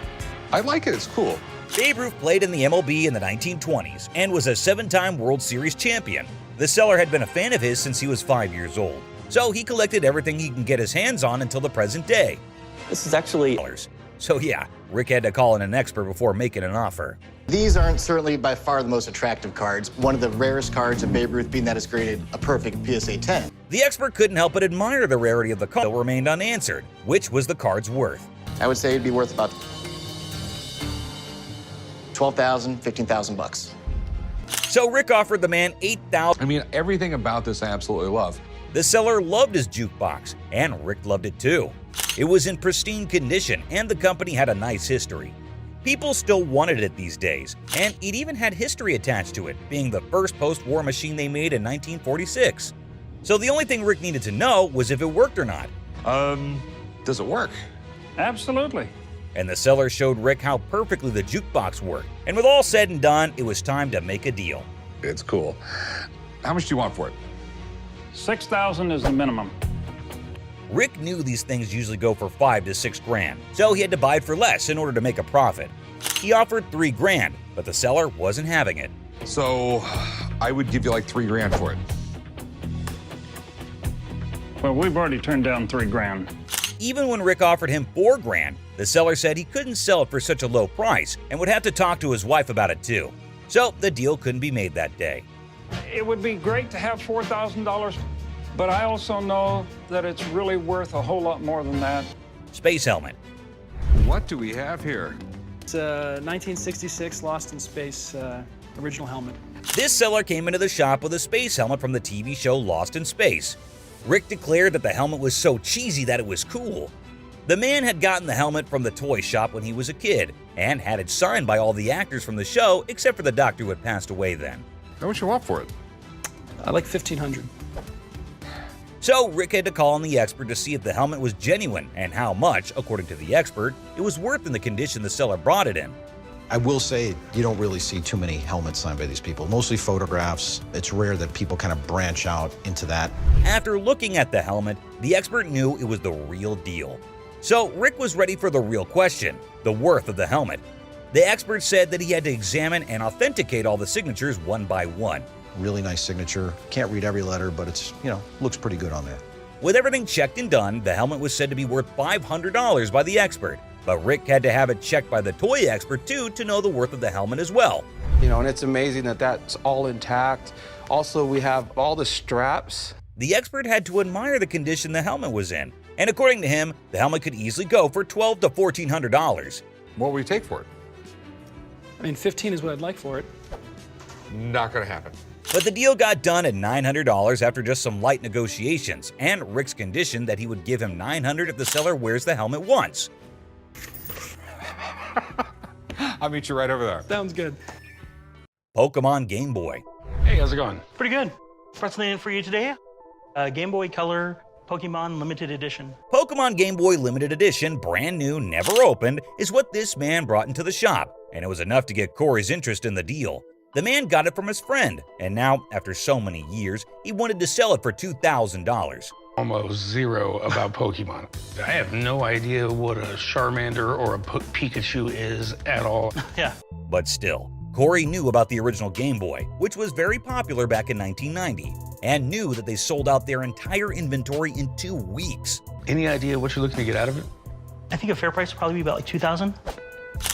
I like it, it's cool. Babe Ruth played in the MLB in the 1920s and was a 7-time World Series champion. The seller had been a fan of his since he was 5 years old, so he collected everything he can get his hands on until the present day. This is actually... So yeah, Rick had to call in an expert before making an offer. These aren't certainly by far the most attractive cards. One of the rarest cards of Babe Ruth being that is graded a perfect PSA 10. The expert couldn't help but admire the rarity of the card that remained unanswered. Which was the card's worth? I would say it'd be worth about $12,000, $15,000. So Rick offered the man $8,000. I mean, everything about this I absolutely love. The seller loved his jukebox, and Rick loved it too. It was in pristine condition, and the company had a nice history. People still wanted it these days, and it even had history attached to it, being the first post-war machine they made in 1946. So the only thing Rick needed to know was if it worked or not. Does it work? Absolutely. And the seller showed Rick how perfectly the jukebox worked. And with all said and done, it was time to make a deal. It's cool. How much do you want for it? $6,000 is the minimum. Rick knew these things usually go for $5 to $6 grand, so he had to buy it for less in order to make a profit. He offered $3 grand, but the seller wasn't having it. So I would give you like $3 grand for it. Well, we've already turned down $3 grand. Even when Rick offered him $4 grand, the seller said he couldn't sell it for such a low price and would have to talk to his wife about it too. So the deal couldn't be made that day. It would be great to have $4,000, but I also know that it's really worth a whole lot more than that. Space helmet. What do we have here? It's a 1966 Lost in Space original helmet. This seller came into the shop with a space helmet from the TV show Lost in Space. Rick declared that the helmet was so cheesy that it was cool. The man had gotten the helmet from the toy shop when he was a kid and had it signed by all the actors from the show except for the doctor who had passed away then. How much you want for it? I like $1,500. So Rick had to call on the expert to see if the helmet was genuine and how much, according to the expert, it was worth in the condition the seller brought it in. I will say you don't really see too many helmets signed by these people, mostly photographs. It's rare that people kind of branch out into that. After looking at the helmet, the expert knew it was the real deal. So Rick was ready for the real question, the worth of the helmet. The expert said that he had to examine and authenticate all the signatures one by one. Really nice signature. Can't read every letter, but it's, looks pretty good on there. With everything checked and done, the helmet was said to be worth $500 by the expert. But Rick had to have it checked by the toy expert too to know the worth of the helmet as well. And it's amazing that that's all intact. Also, we have all the straps. The expert had to admire the condition the helmet was in. And according to him, the helmet could easily go for $1,200 to $1,400. What will you take for it? I mean, 15 is what I'd like for it. Not gonna happen. But the deal got done at $900 after just some light negotiations, and Rick's conditioned that he would give him $900 if the seller wears the helmet once. I'll meet you right over there. Sounds good. Pokemon Game Boy. Hey, how's it going? Pretty good. What's the name for you today? Game Boy Color Pokemon Limited Edition. Pokemon Game Boy Limited Edition, brand new, never opened, is what this man brought into the shop, and it was enough to get Corey's interest in the deal. The man got it from his friend, and now, after so many years, he wanted to sell it for $2,000. Almost zero about Pokemon. I have no idea what a Charmander or a Pikachu is at all. Yeah. But still, Corey knew about the original Game Boy, which was very popular back in 1990, and knew that they sold out their entire inventory in 2 weeks. Any idea what you're looking to get out of it? I think a fair price would probably be about like $2,000.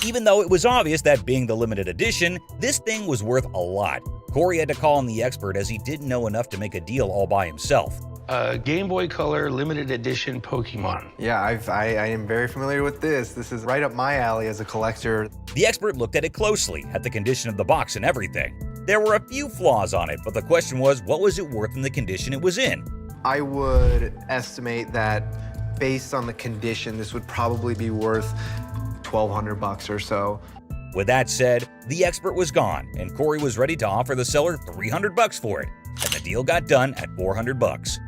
Even though it was obvious that being the limited edition, this thing was worth a lot. Corey had to call in the expert as he didn't know enough to make a deal all by himself. Game Boy Color Limited Edition Pokemon. Yeah, I am very familiar with this. This is right up my alley as a collector. The expert looked at it closely, at the condition of the box and everything. There were a few flaws on it, but the question was, what was it worth in the condition it was in? I would estimate that based on the condition, this would probably be worth $1,200 or so. With that said, the expert was gone, and Corey was ready to offer the seller $300 for it, and the deal got done at $400.